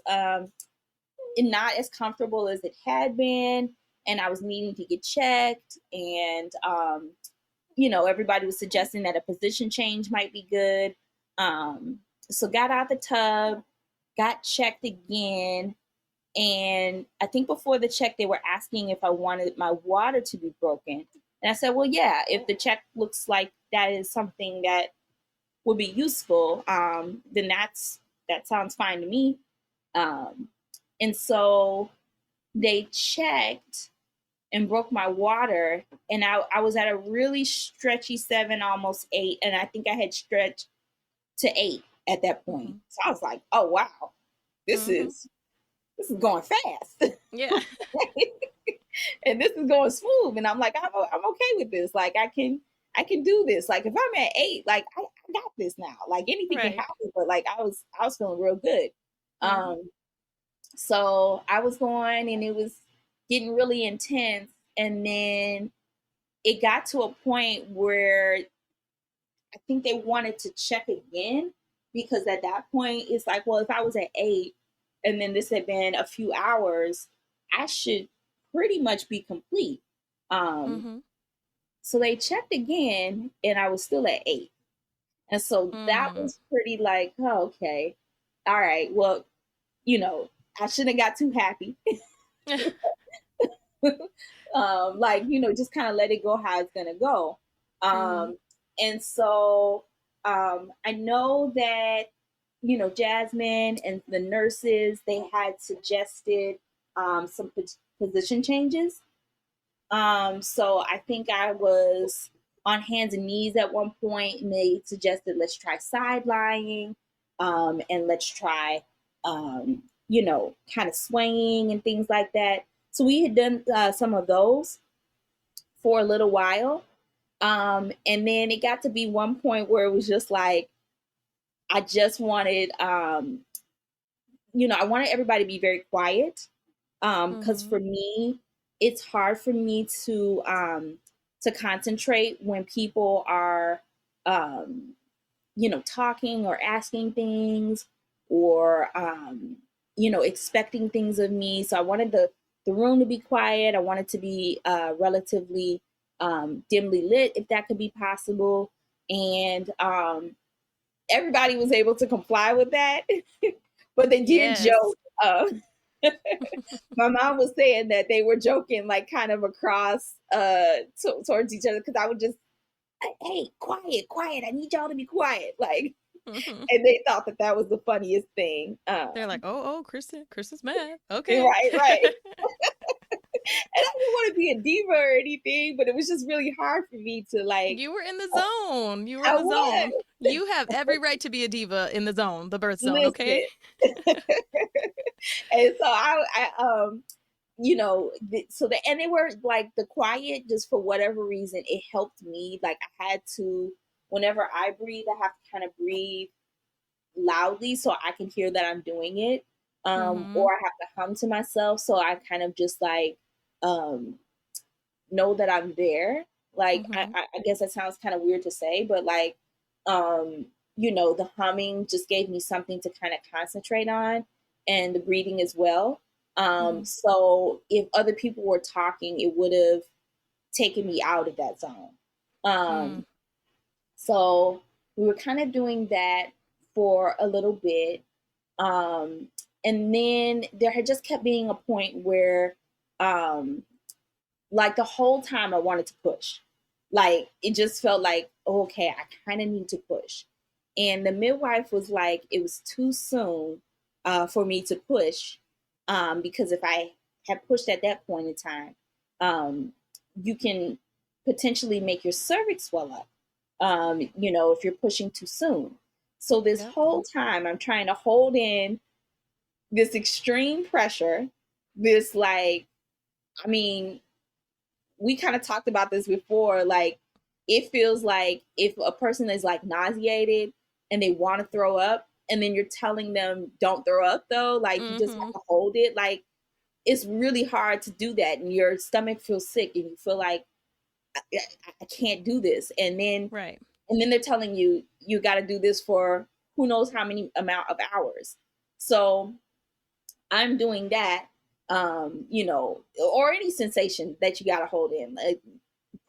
Speaker 2: not as comfortable as it had been, and I was needing to get checked, and everybody was suggesting that a position change might be good. So got out the tub, got checked again, and I think before the check, they were asking if I wanted my water to be broken. And I said, well, yeah, if the check looks like that is something that would be useful, then that sounds fine to me. Um, and so they checked and broke my water, and I was at a really stretchy 7, almost 8, and I think I had stretched to 8 at that point.
Speaker 1: Mm-hmm.
Speaker 2: So I was like, oh wow, this
Speaker 1: Mm-hmm.
Speaker 2: is this is going fast.
Speaker 1: Yeah.
Speaker 2: And this is going smooth, and I'm like, I'm okay with this. Like, I can do this. Like, if I'm at 8, like I got this now. Like, anything can
Speaker 1: Right.
Speaker 2: happen, but like I was feeling real good.
Speaker 1: Mm-hmm.
Speaker 2: So I was going, and it was getting really intense, and then it got to a point where I think they wanted to check again, because at that point it's like, well, if I was at 8 and then this had been a few hours, I should pretty much be complete. Um,
Speaker 1: Mm-hmm.
Speaker 2: so they checked again, and I was still at 8. And so that
Speaker 1: Mm.
Speaker 2: was pretty like, oh, okay, all right, well, I shouldn't have got too happy. Like, just kind of let it go how it's gonna go.
Speaker 1: Mm-hmm.
Speaker 2: And so I know that, Jasmine and the nurses, they had suggested some position changes. So I think I was on hands and knees at one point, and they suggested let's try side lying, and let's try, kind of swaying and things like that. So we had done some of those for a little while. And then it got to be one point where it was just like, I just wanted, I wanted everybody to be very quiet. Because for me, it's hard for me to concentrate when people are, talking or asking things or, expecting things of me. So I wanted the room to be quiet. I wanted to be relatively dimly lit, if that could be possible. And everybody was able to comply with that. But they did joke. My mom was saying that they were joking, like kind of across towards each other, because I would just, hey, quiet. I need y'all to be quiet. Like, and they thought that was the funniest thing.
Speaker 1: They're like, oh, Kristin's mad. Okay.
Speaker 2: Right. And I didn't want to be a diva or anything, but it was just really hard for me to like.
Speaker 1: You were in the zone. You were in the zone. You have every right to be a diva in the zone, the birth zone. Okay.
Speaker 2: And so and they were like the quiet, just for whatever reason, it helped me. Like I had to, whenever I breathe, I have to kind of breathe loudly so I can hear that I'm doing it. Or I have to hum to myself. So I kind of just like, know that I'm there. Like, I guess that sounds kind of weird to say, but like, the humming just gave me something to kind of concentrate on, and the breathing as well. So if other people were talking, it would have taken me out of that zone. So we were kind of doing that for a little bit. And then there had just kept being a point where, like the whole time I wanted to push. Like it just felt like, oh, okay, I kind of need to push. And the midwife was like, it was too soon for me to push, because if I had pushed at that point in time, you can potentially make your cervix swell up, if you're pushing too soon. So this whole time I'm trying to hold in this extreme pressure, this like, I mean, we kind of talked about this before. Like, it feels like if a person is like nauseated and they want to throw up, and then you're telling them don't throw up though, like you just have to hold it. Like, it's really hard to do that, and your stomach feels sick, and you feel like I can't do this. And then they're telling you you got to do this for who knows how many amount of hours. So I'm doing that, or any sensation that you got to hold in. Like,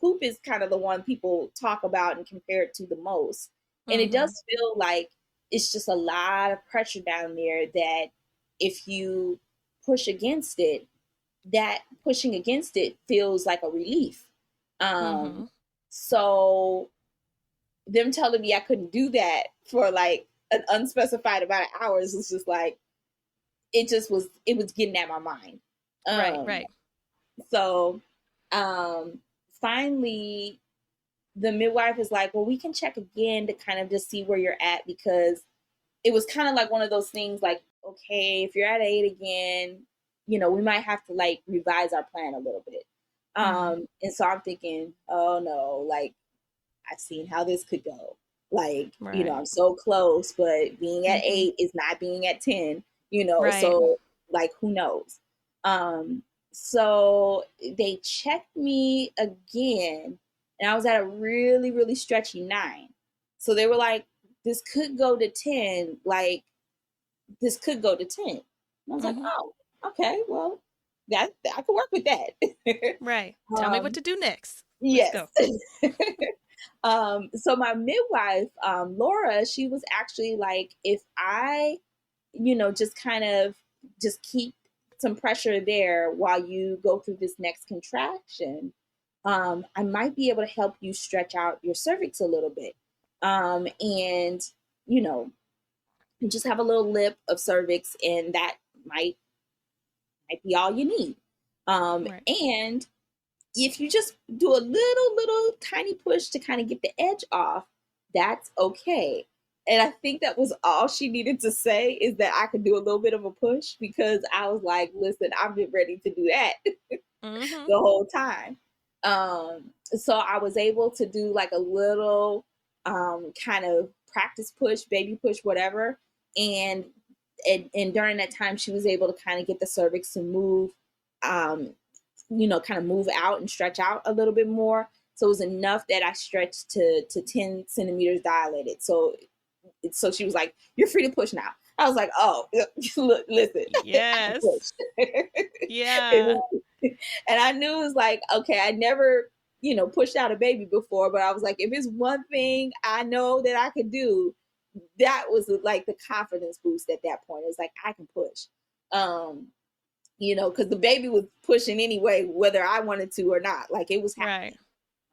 Speaker 2: poop is kind of the one people talk about and compare it to the most. And it does feel like it's just a lot of pressure down there, that if you push against it, that pushing against it feels like a relief. So them telling me I couldn't do that for like an unspecified amount of hours was just like, it was getting at my mind.
Speaker 1: Right.
Speaker 2: So finally the midwife is like, well, we can check again to kind of just see where you're at, because it was kind of like one of those things like, okay, if you're at 8 again, we might have to like revise our plan a little bit. And so I'm thinking, oh no, like I've seen how this could go. Like, I'm so close, but being at 8 is not being at 10, so like, who knows? So they checked me again, and I was at a really, really stretchy 9. So they were like, this could go to 10. Like, this could go to 10. And I was like, oh, okay, well, that I could work with that.
Speaker 1: Right. Tell me what to do next.
Speaker 2: Let's go. So my midwife, Laura, she was actually like, if I, just keep some pressure there while you go through this next contraction, I might be able to help you stretch out your cervix a little bit. And, you just have a little lip of cervix, and that might be all you need. And if you just do a little tiny push to kind of get the edge off, that's okay. And I think that was all she needed to say, is that I could do a little bit of a push, because I was like, listen, I've been ready to do that
Speaker 1: Mm-hmm.
Speaker 2: the whole time. So I was able to do like a little kind of practice push, baby push, whatever. And during that time, she was able to kind of get the cervix to move, kind of move out and stretch out a little bit more. So it was enough that I stretched to 10 centimeters dilated. So she was like, "You're free to push now." I was like, "Oh, look, listen, I can
Speaker 1: Yes.
Speaker 2: push."
Speaker 1: Yeah.
Speaker 2: And I knew it was like, okay, I never, pushed out a baby before, but I was like, if it's one thing I know that I could do, that was like the confidence boost at that point. It was like, I can push. Because the baby was pushing anyway, whether I wanted to or not. Like, it was happening.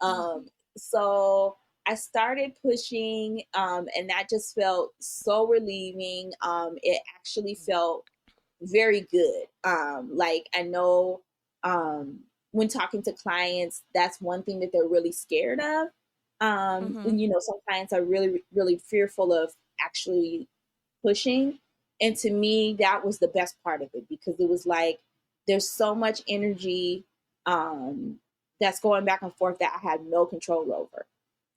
Speaker 1: Right.
Speaker 2: So I started pushing, and that just felt so relieving. It actually felt very good. Like, I know when talking to clients, that's one thing that they're really scared of. And, some clients are really, really fearful of actually pushing. And to me, that was the best part of it, because it was like, there's so much energy that's going back and forth that I had no control over.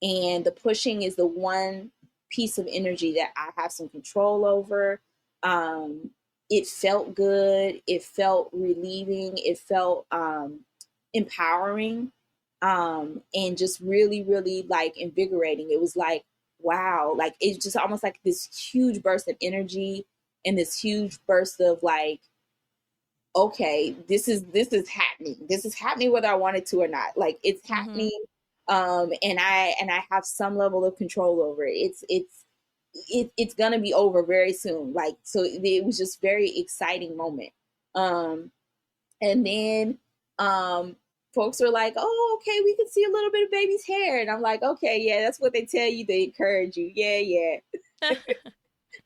Speaker 2: And the pushing is the one piece of energy that I have some control over. It felt good. It felt relieving. It felt empowering, and just really, really like invigorating. It was like, wow, like it's just almost like this huge burst of energy and this huge burst of like, okay, this is happening. This is happening whether I want it to or not. Like, it's happening, and I have some level of control over it. It's gonna be over very soon. Like, so it was just very exciting moment. And then folks were like, "Oh, okay, we can see a little bit of baby's hair," and I'm like, "Okay, yeah, that's what they tell you. They encourage you. Yeah."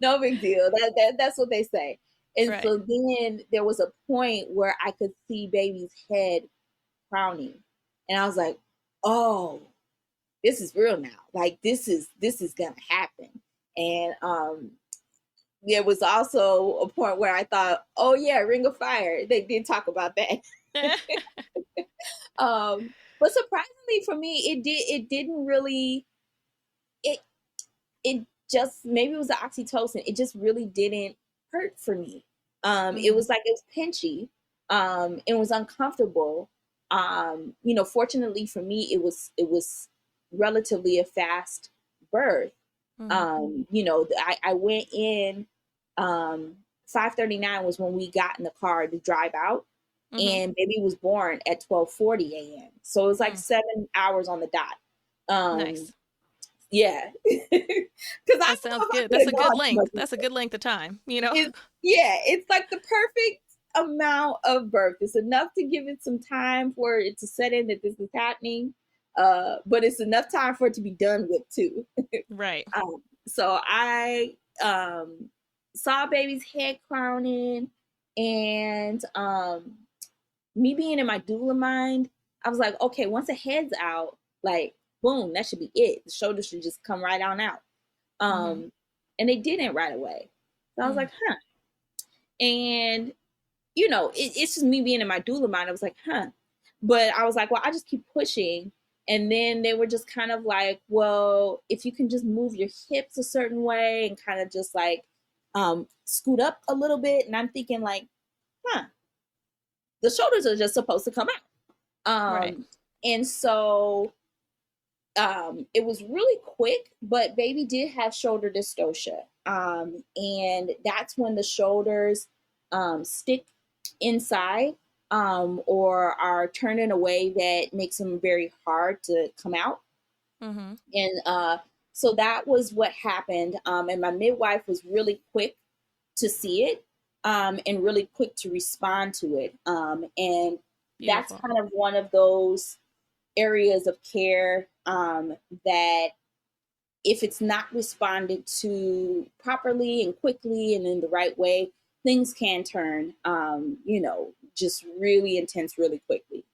Speaker 2: No big deal. That's what they say. And
Speaker 1: Right.
Speaker 2: so then there was a point where I could see baby's head crowning, and I was like, "Oh, this is real now. Like, this is gonna happen." And there was also a point where I thought, "Oh yeah, Ring of Fire." They did talk about that. But surprisingly for me, it didn't really it it just, maybe it was the oxytocin. It just really didn't hurt for me. It was like, it was pinchy. It was uncomfortable. Fortunately for me, it was relatively a fast birth. I went in 5:39 was when we got in the car to drive out, and baby was born at 12:40 a.m. So it was like 7 hours on the dot.
Speaker 1: Nice.
Speaker 2: Yeah. Because
Speaker 1: That sounds good. That's a good length. That's a good length of time,
Speaker 2: it's like the perfect amount of birth. It's enough to give it some time for it to set in that this is happening, but it's enough time for it to be done with too.
Speaker 1: Right.
Speaker 2: So I saw baby's head crowning, and me being in my doula mind, I was like, okay, once the head's out, like, boom, that should be it. The shoulders should just come right on out. And they didn't right away. So I was like, huh. And, it's just me being in my doula mind. I was like, huh. But I was like, well, I just keep pushing. And then they were just kind of like, well, if you can just move your hips a certain way and kind of just like scoot up a little bit. And I'm thinking like, huh, the shoulders are just supposed to come out.
Speaker 1: Right.
Speaker 2: And so it was really quick, but baby did have shoulder dystocia. And that's when the shoulders stick inside, or are turned in a way that makes them very hard to come out. And so that was what happened. And my midwife was really quick to see it, and really quick to respond to it. And that's
Speaker 1: Beautiful.
Speaker 2: kind of one of those areas of care that if it's not responded to properly and quickly and in the right way, things can turn, just really intense really quickly.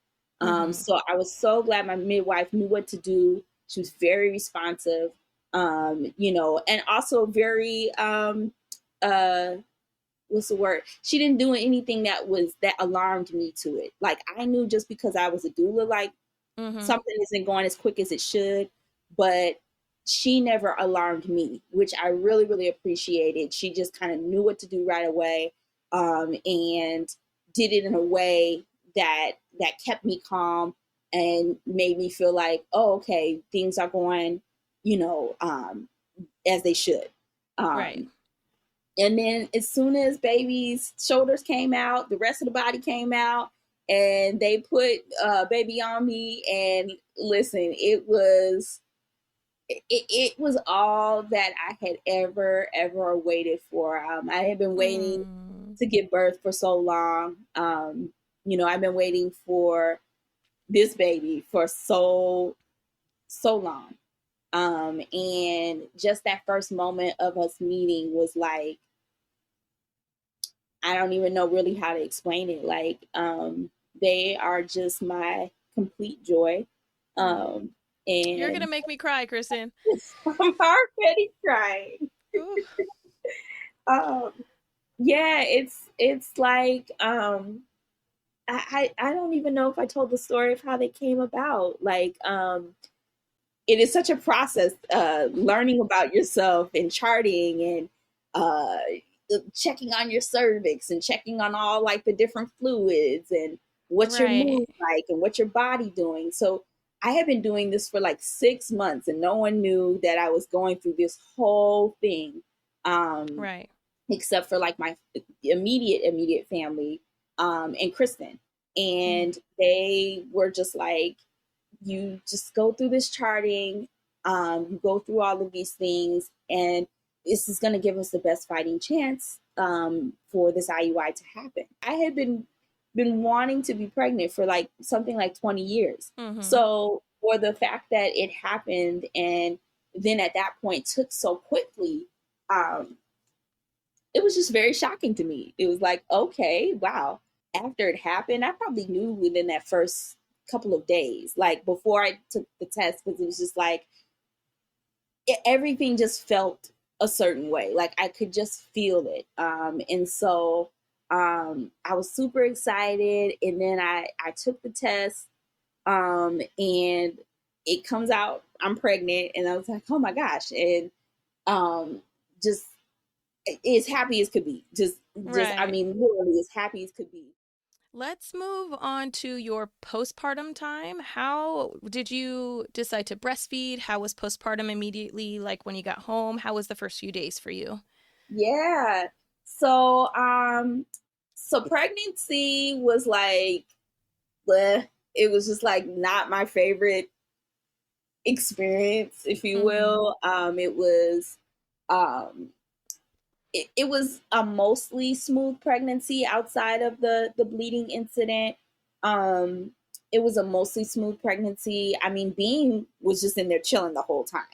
Speaker 2: So I was so glad my midwife knew what to do. She was very responsive, and also very, what's the word? She didn't do anything that alarmed me to it. Like, I knew just because I was a doula, like, something isn't going as quick as it should, but she never alarmed me, which I really, really appreciated. She just kind of knew what to do right away, and did it in a way that kept me calm and made me feel like, oh, okay, things are going, as they should.
Speaker 1: Right.
Speaker 2: And then as soon as baby's shoulders came out, the rest of the body came out, and they put baby on me. And listen, it was all that I had ever waited for. I had been waiting to give birth for so long. I've been waiting for this baby for so long. And just that first moment of us meeting was like, I don't even know really how to explain it. Like, they are just my complete joy. And
Speaker 1: you're going to make me cry, Kristin.
Speaker 2: I'm already crying. Yeah, it's like, I don't even know if I told the story of how they came about. Like, it is such a process, learning about yourself and charting and checking on your cervix and checking on all like the different fluids and what's your mood like and what's your body doing. So I had been doing this for like 6 months, and no one knew that I was going through this whole thing, except for like my immediate family, and Kristin. And they were just like, you just go through this charting, you go through all of these things, and this is going to give us the best fighting chance for this IUI to happen. I had been wanting to be pregnant for like something like 20 years. So for the fact that it happened and then at that point took so quickly, it was just very shocking to me. It was like, okay, wow. After it happened, I probably knew within that first couple of days, like before I took the test, because it was just like, everything just felt a certain way. Like I could just feel it. And so I was super excited. And then I took the test, and it comes out, I'm pregnant. And I was like, oh my gosh. And just as happy as could be. I mean, literally as happy as could be.
Speaker 1: Let's move on to your postpartum time. How did you decide to breastfeed? How was postpartum immediately, like when you got home? How was the first few days for you?
Speaker 2: Yeah. So, pregnancy was like, bleh, it was just like not my favorite experience, if you will. It was a mostly smooth pregnancy outside of the bleeding incident. It was a mostly smooth pregnancy. I mean, Beam was just in there chilling the whole time.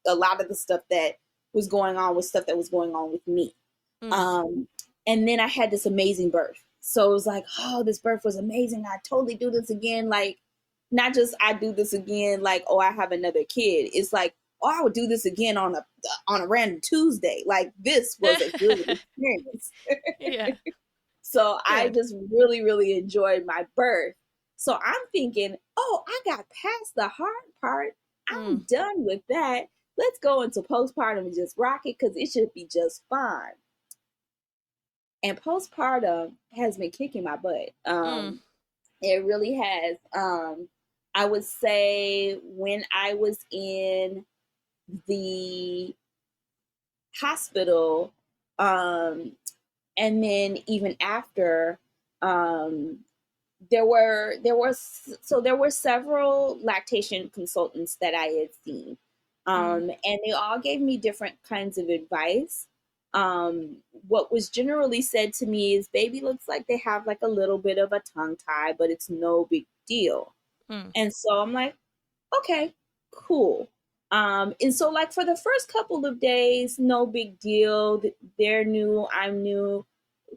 Speaker 2: A lot of the stuff that was going on was stuff that was going on with me. And then I had this amazing birth. So it was like, oh, this birth was amazing. I totally do this again. Like, not just I do this again, like, oh, I have another kid. It's like, oh, I would do this again on a random Tuesday. Like, this was a good experience.
Speaker 1: Yeah.
Speaker 2: So good. I just really, really enjoyed my birth. So I'm thinking, oh, I got past the hard part. I'm done with that. Let's go into postpartum and just rock it, because it should be just fine. And postpartum has been kicking my butt. It really has. I would say when I was in the hospital, and then even after, there were several lactation consultants that I had seen, and they all gave me different kinds of advice. What was generally said to me is, baby looks like they have like a little bit of a tongue tie, but it's no big deal. And so I'm like, okay, cool. And so like for the first couple of days, no big deal. They're new, I'm new.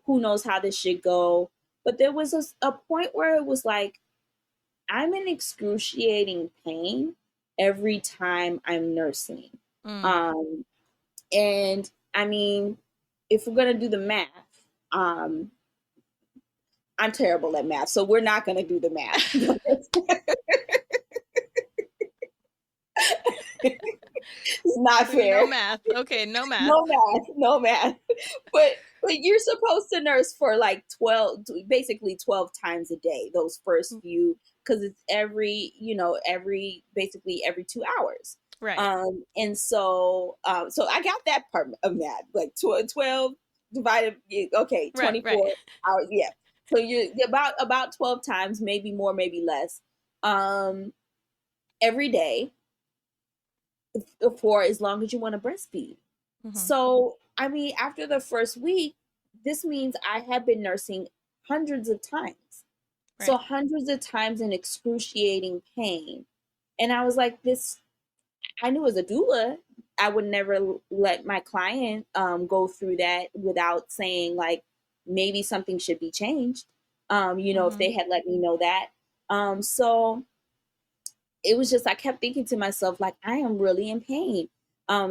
Speaker 2: Who knows how this should go? But there was a point where it was like, I'm in excruciating pain every time I'm nursing.
Speaker 1: Mm.
Speaker 2: Um, and I mean, if we're gonna do the math, um, I'm terrible at math, so we're not gonna do the math. It's not
Speaker 1: No
Speaker 2: fair.
Speaker 1: math. Okay, no math.
Speaker 2: No math, no math. But you're supposed to nurse for like 12, basically 12 times a day, those first few, because it's basically every 2 hours.
Speaker 1: Right.
Speaker 2: And so I got that part of math, like 12 divided, okay,
Speaker 1: Right, right.
Speaker 2: 24 hours. Yeah. So you're about 12 times, maybe more, maybe less, every day for as long as you want to breastfeed.
Speaker 1: Mm-hmm.
Speaker 2: So, I mean, after the first week, this means I have been nursing hundreds of times. So,
Speaker 1: Right.
Speaker 2: hundreds of times in excruciating pain. And I was like, I knew as a doula, I would never let my client go through that without saying, like, maybe something should be changed, if
Speaker 1: Mm-hmm.
Speaker 2: they had let me know that. So, it was just, I kept thinking to myself, like, I am really in pain.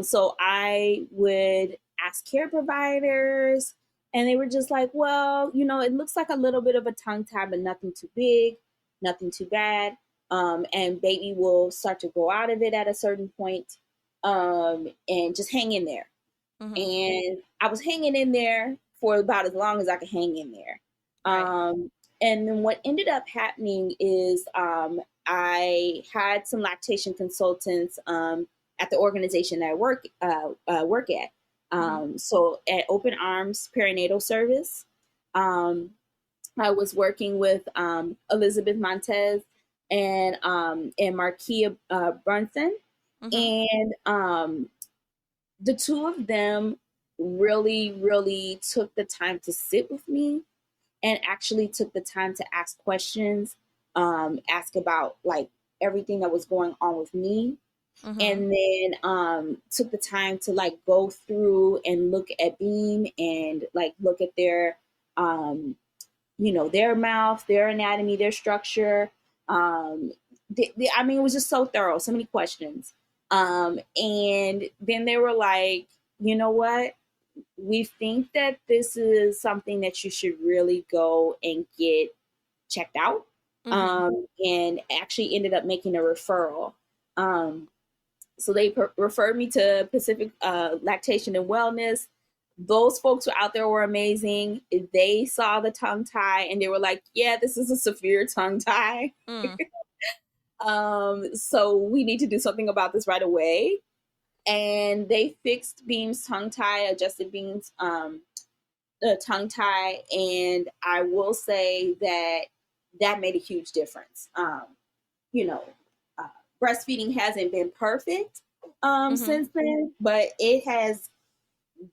Speaker 2: So I would ask care providers, and they were just like, well, it looks like a little bit of a tongue tie, but nothing too big, nothing too bad. And baby will start to grow out of it at a certain point, and just hang in there.
Speaker 1: Mm-hmm.
Speaker 2: And I was hanging in there for about as long as I could hang in there.
Speaker 1: Right.
Speaker 2: And then what ended up happening is I had some lactation consultants at the organization that I work at.
Speaker 1: Mm-hmm.
Speaker 2: So at Open Arms Perinatal Service, I was working with Elizabeth Montez and Markia Brunson,
Speaker 1: Mm-hmm.
Speaker 2: and the two of them really, really took the time to sit with me and actually took the time to ask questions, ask about like everything that was going on with me.
Speaker 1: Mm-hmm.
Speaker 2: And then took the time to like go through and look at Beam and like look at their mouth, their anatomy, their structure. I mean, it was just so thorough, so many questions. And then they were like, you know what? We think that this is something that you should really go and get checked out.
Speaker 1: Mm-hmm.
Speaker 2: And actually ended up making a referral. So they referred me to Pacific Lactation and Wellness. Those folks were out there were amazing. They saw the tongue tie and they were like, yeah, this is a severe tongue tie.
Speaker 1: Mm.
Speaker 2: So we need to do something about this right away. And they fixed Beam's tongue tie, adjusted Beam's the tongue tie, and I will say that made a huge difference. You know, uh, Breastfeeding hasn't been perfect
Speaker 1: Mm-hmm.
Speaker 2: since then, but it has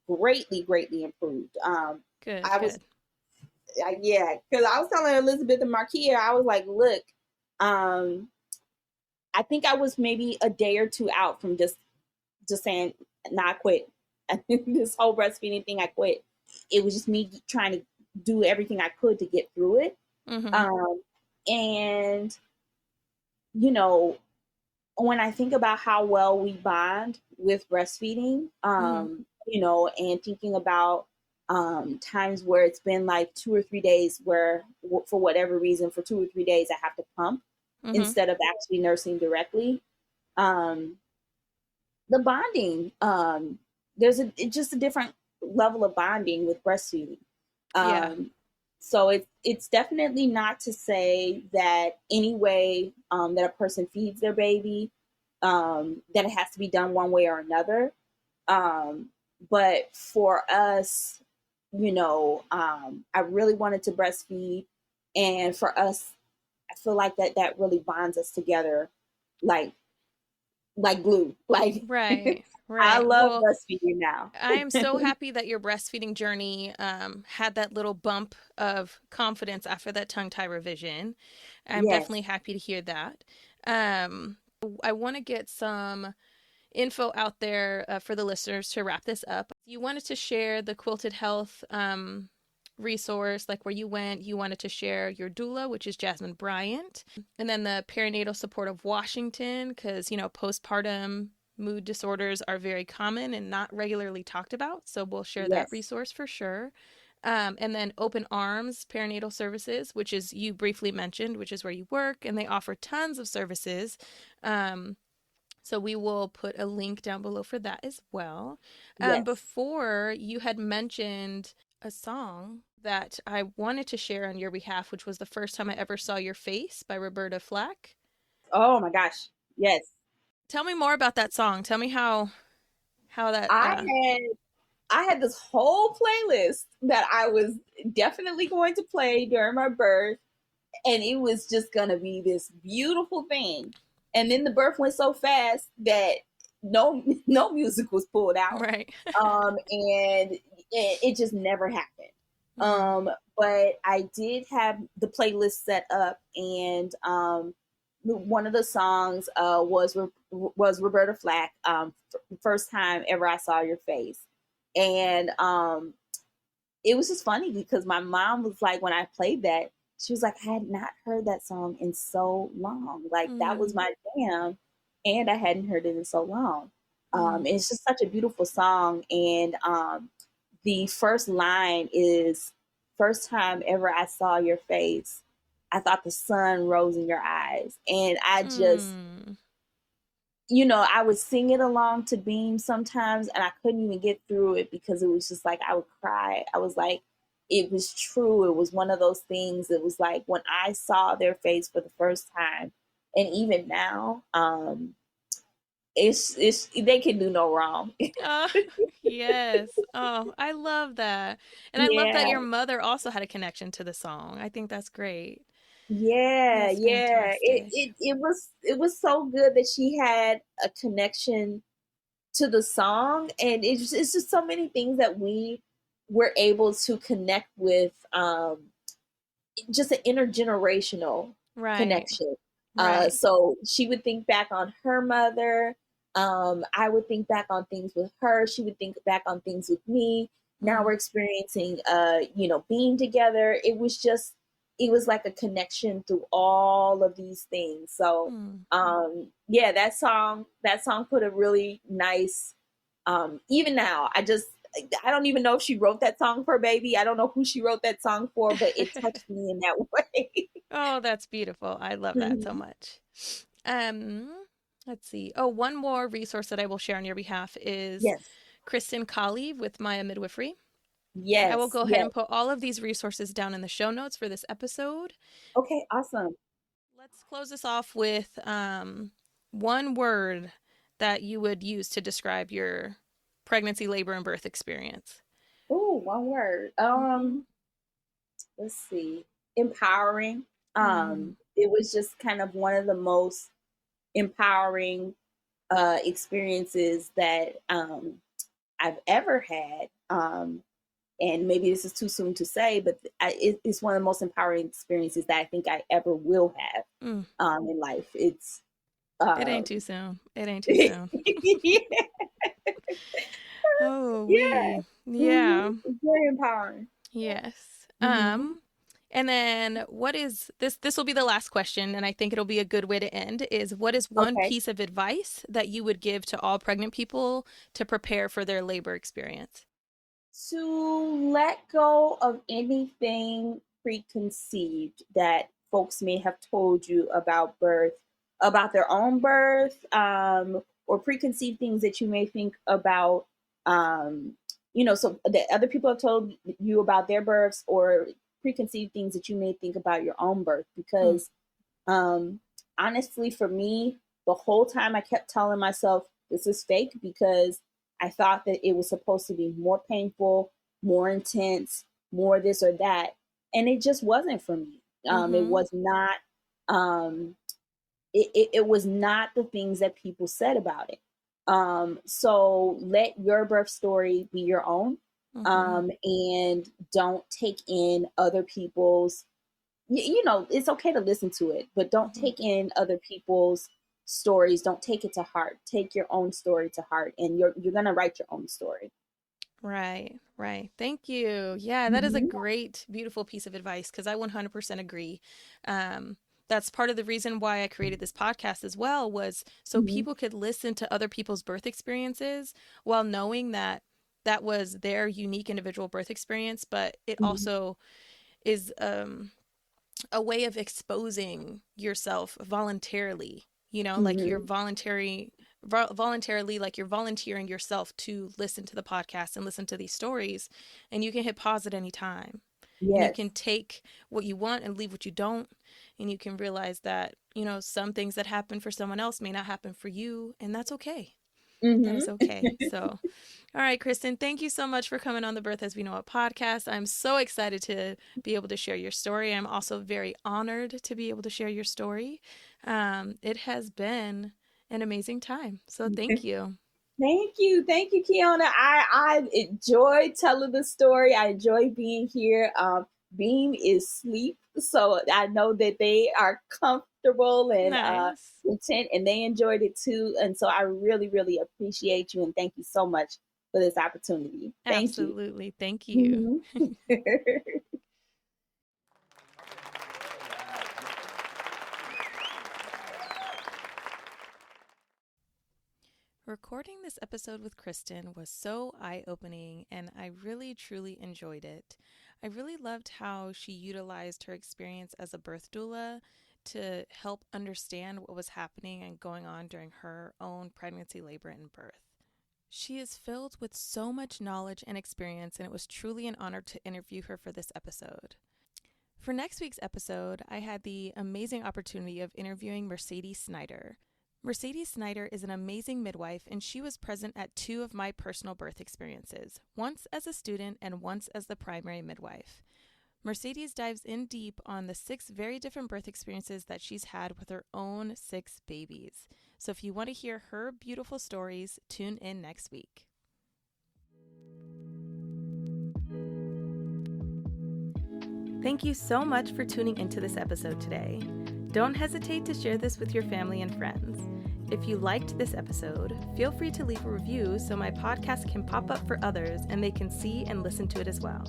Speaker 2: greatly, greatly improved.
Speaker 1: Good,
Speaker 2: I was,
Speaker 1: good.
Speaker 2: yeah, because I was telling Elizabeth and Markia, I was like, look, um, I think I was maybe a day or two out from just saying, nah, I quit. This whole breastfeeding thing, I quit. It was just me trying to do everything I could to get through it.
Speaker 1: Mm-hmm.
Speaker 2: Um, and, you know, when I think about how well we bond with breastfeeding,
Speaker 1: Mm-hmm.
Speaker 2: and thinking about times where it's been like 2 or 3 days where, for whatever reason, for 2 or 3 days, I have to pump
Speaker 1: Mm-hmm.
Speaker 2: instead of actually nursing directly. Um, the bonding, there's just a different level of bonding with breastfeeding.
Speaker 1: Yeah.
Speaker 2: Um, so it's definitely not to say that any way that a person feeds their baby, that it has to be done one way or another. Um, but for us, I really wanted to breastfeed, and for us, I feel like that really bonds us together, like glue. Like
Speaker 1: Right.
Speaker 2: I
Speaker 1: Right.
Speaker 2: love
Speaker 1: Well,
Speaker 2: breastfeeding now.
Speaker 1: I am so happy that your breastfeeding journey had that little bump of confidence after that tongue tie revision. I'm
Speaker 2: Yes.
Speaker 1: definitely happy to hear that. Um, I want to get some info out there for the listeners to wrap this up. You wanted to share the Quilted Health resource, like where you went, you wanted to share your doula, which is Jasmine Bryant, and then the Perinatal Support of Washington, because, you know, postpartum mood disorders are very common and not regularly talked about. So we'll share that
Speaker 2: Yes.
Speaker 1: resource for sure. And then Open Arms Perinatal Services, which is you briefly mentioned, which is where you work, and they offer tons of services. So we will put a link down below for that as well.
Speaker 2: Yes.
Speaker 1: Before, you had mentioned a song that I wanted to share on your behalf, which was The First Time I Ever Saw Your Face by Roberta Flack.
Speaker 2: Oh my gosh. Yes.
Speaker 1: Tell me more about that song. Tell me how that
Speaker 2: I had this whole playlist that I was definitely going to play during my birth, and it was just gonna be this beautiful thing. And then the birth went so fast that no music was pulled out,
Speaker 1: right.
Speaker 2: and it just never happened. But I did have the playlist set up, and one of the songs was Roberta Flack, First Time Ever I Saw Your Face. And it was just funny because my mom was like, when I played that, she was like, I had not heard that song in so long. Like, that was my jam, and I hadn't heard it in so long. It's just such a beautiful song. And the first line is, first time ever I saw your face, I thought the sun rose in your eyes. And I just, you know, I would sing it along to Beam sometimes, and I couldn't even get through it because it was just like I would cry. I was like, it was true. It was one of those things. It was like when I saw their face for the first time, and even now, it's they can do no wrong.
Speaker 1: Yes. Oh, I love that. And I love that
Speaker 2: Yeah.
Speaker 1: your mother also had a connection to the song. I think that's great.
Speaker 2: Yeah,
Speaker 1: That's
Speaker 2: yeah.
Speaker 1: fantastic.
Speaker 2: It was so good that she had a connection to the song, and it's just so many things that we were able to connect with, just an intergenerational
Speaker 1: Right.
Speaker 2: connection.
Speaker 1: Right.
Speaker 2: So she would think back on her mother. I would think back on things with her. She would think back on things with me. Now we're experiencing, you know, being together. It was like a connection through all of these things. So, yeah, that song put a really nice, even now, I don't even know if she wrote that song for a baby. I don't know who she wrote that song for, but it touched me in that way.
Speaker 1: Oh, that's beautiful. I love that so much. Let's see. Oh, one more resource that I will share on your behalf is
Speaker 2: Yes.
Speaker 1: Kristin Colley with Maya Midwifery. I will
Speaker 2: Yes.
Speaker 1: go ahead
Speaker 2: Yes.
Speaker 1: and put all of these resources down in the show notes for this episode.
Speaker 2: Okay. Awesome.
Speaker 1: Let's close this off with one word that you would use to describe your pregnancy, labor, and birth experience.
Speaker 2: Oh, one word. Let's see. Empowering. It was just kind of one of the most empowering experiences that I've ever had. And maybe this is too soon to say, but it's one of the most empowering experiences that I think I ever will have in life. It's
Speaker 1: It ain't too soon. It ain't too
Speaker 2: yeah.
Speaker 1: soon. Oh,
Speaker 2: Yeah.
Speaker 1: yeah.
Speaker 2: It's very empowering.
Speaker 1: Yes.
Speaker 2: Mm-hmm.
Speaker 1: And then what is this? This will be the last question, and I think it'll be a good way to end. Is what is one
Speaker 2: Okay.
Speaker 1: piece of advice that you would give to all pregnant people to prepare for their labor experience?
Speaker 2: To let go of anything preconceived that folks may have told you about birth, about their own birth, or preconceived things that you may think about, you know, so that other people have told you about their births, or preconceived things that you may think about your own birth. Because honestly, for me, the whole time I kept telling myself this is fake, because I thought that it was supposed to be more painful, more intense, more this or that. And it just wasn't for me. It was not, it was not the things that people said about it. So let your birth story be your own. And don't take in other people's, you know, it's okay to listen to it, but don't take in other people's stories. Don't take it to heart. Take your own story to heart, and you're going to write your own story.
Speaker 1: Right, right. Thank you. Yeah, that is a
Speaker 2: Hmm.
Speaker 1: great, beautiful piece of advice because I 100% agree. That's part of the reason why I created this podcast as well, was so
Speaker 2: Hmm.
Speaker 1: people could listen to other people's birth experiences while knowing that that was their unique individual birth experience, but it
Speaker 2: Hmm.
Speaker 1: also is a way of exposing yourself voluntarily, like you're
Speaker 2: Hmm.
Speaker 1: voluntarily, like you're volunteering yourself to listen to the podcast and listen to these stories, and you can hit pause at any time, and you
Speaker 2: Yes.
Speaker 1: can take what you want and leave what you don't, and you can realize that some things that happen for someone else may not happen for you, and that's okay. That is
Speaker 2: Hmm.
Speaker 1: okay. So all right, Kristin, thank you so much for coming on the Birth as We Know It podcast. I'm so excited to be able to share your story. I'm also very honored to be able to share your story. It has been an amazing time. So thank you.
Speaker 2: Thank you, Kiana. I enjoy telling the story. I enjoy being here. Beam is sleep, so I know that they are comfortable and
Speaker 1: Nice.
Speaker 2: content, and they enjoyed it too. And so I really, really appreciate you, and thank you so much for this opportunity. Thank you.
Speaker 1: Absolutely. Thank you.
Speaker 2: Mhm.
Speaker 1: Recording this episode with Kristin was so eye-opening, and I really, truly enjoyed it. I really loved how she utilized her experience as a birth doula to help understand what was happening and going on during her own pregnancy, labor, and birth. She is filled with so much knowledge and experience, and it was truly an honor to interview her for this episode. For next week's episode, I had the amazing opportunity of interviewing Mercedes Snyder. Mercedes Snyder is an amazing midwife, and she was present at 2 of my personal birth experiences, once as a student and once as the primary midwife. Mercedes dives in deep on the 6 very different birth experiences that she's had with her own 6 babies. So if you want to hear her beautiful stories, tune in next week. Thank you so much for tuning into this episode today. Don't hesitate to share this with your family and friends. If you liked this episode, feel free to leave a review so my podcast can pop up for others and they can see and listen to it as well.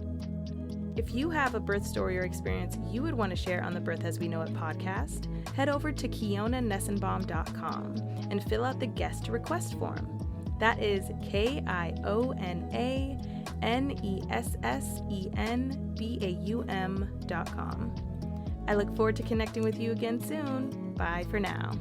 Speaker 1: If you have a birth story or experience you would want to share on the Birth as We Know It podcast, head over to KionaNessenbaum.com and fill out the guest request form. That is KionaNessenbaum.com. I look forward to connecting with you again soon. Bye for now.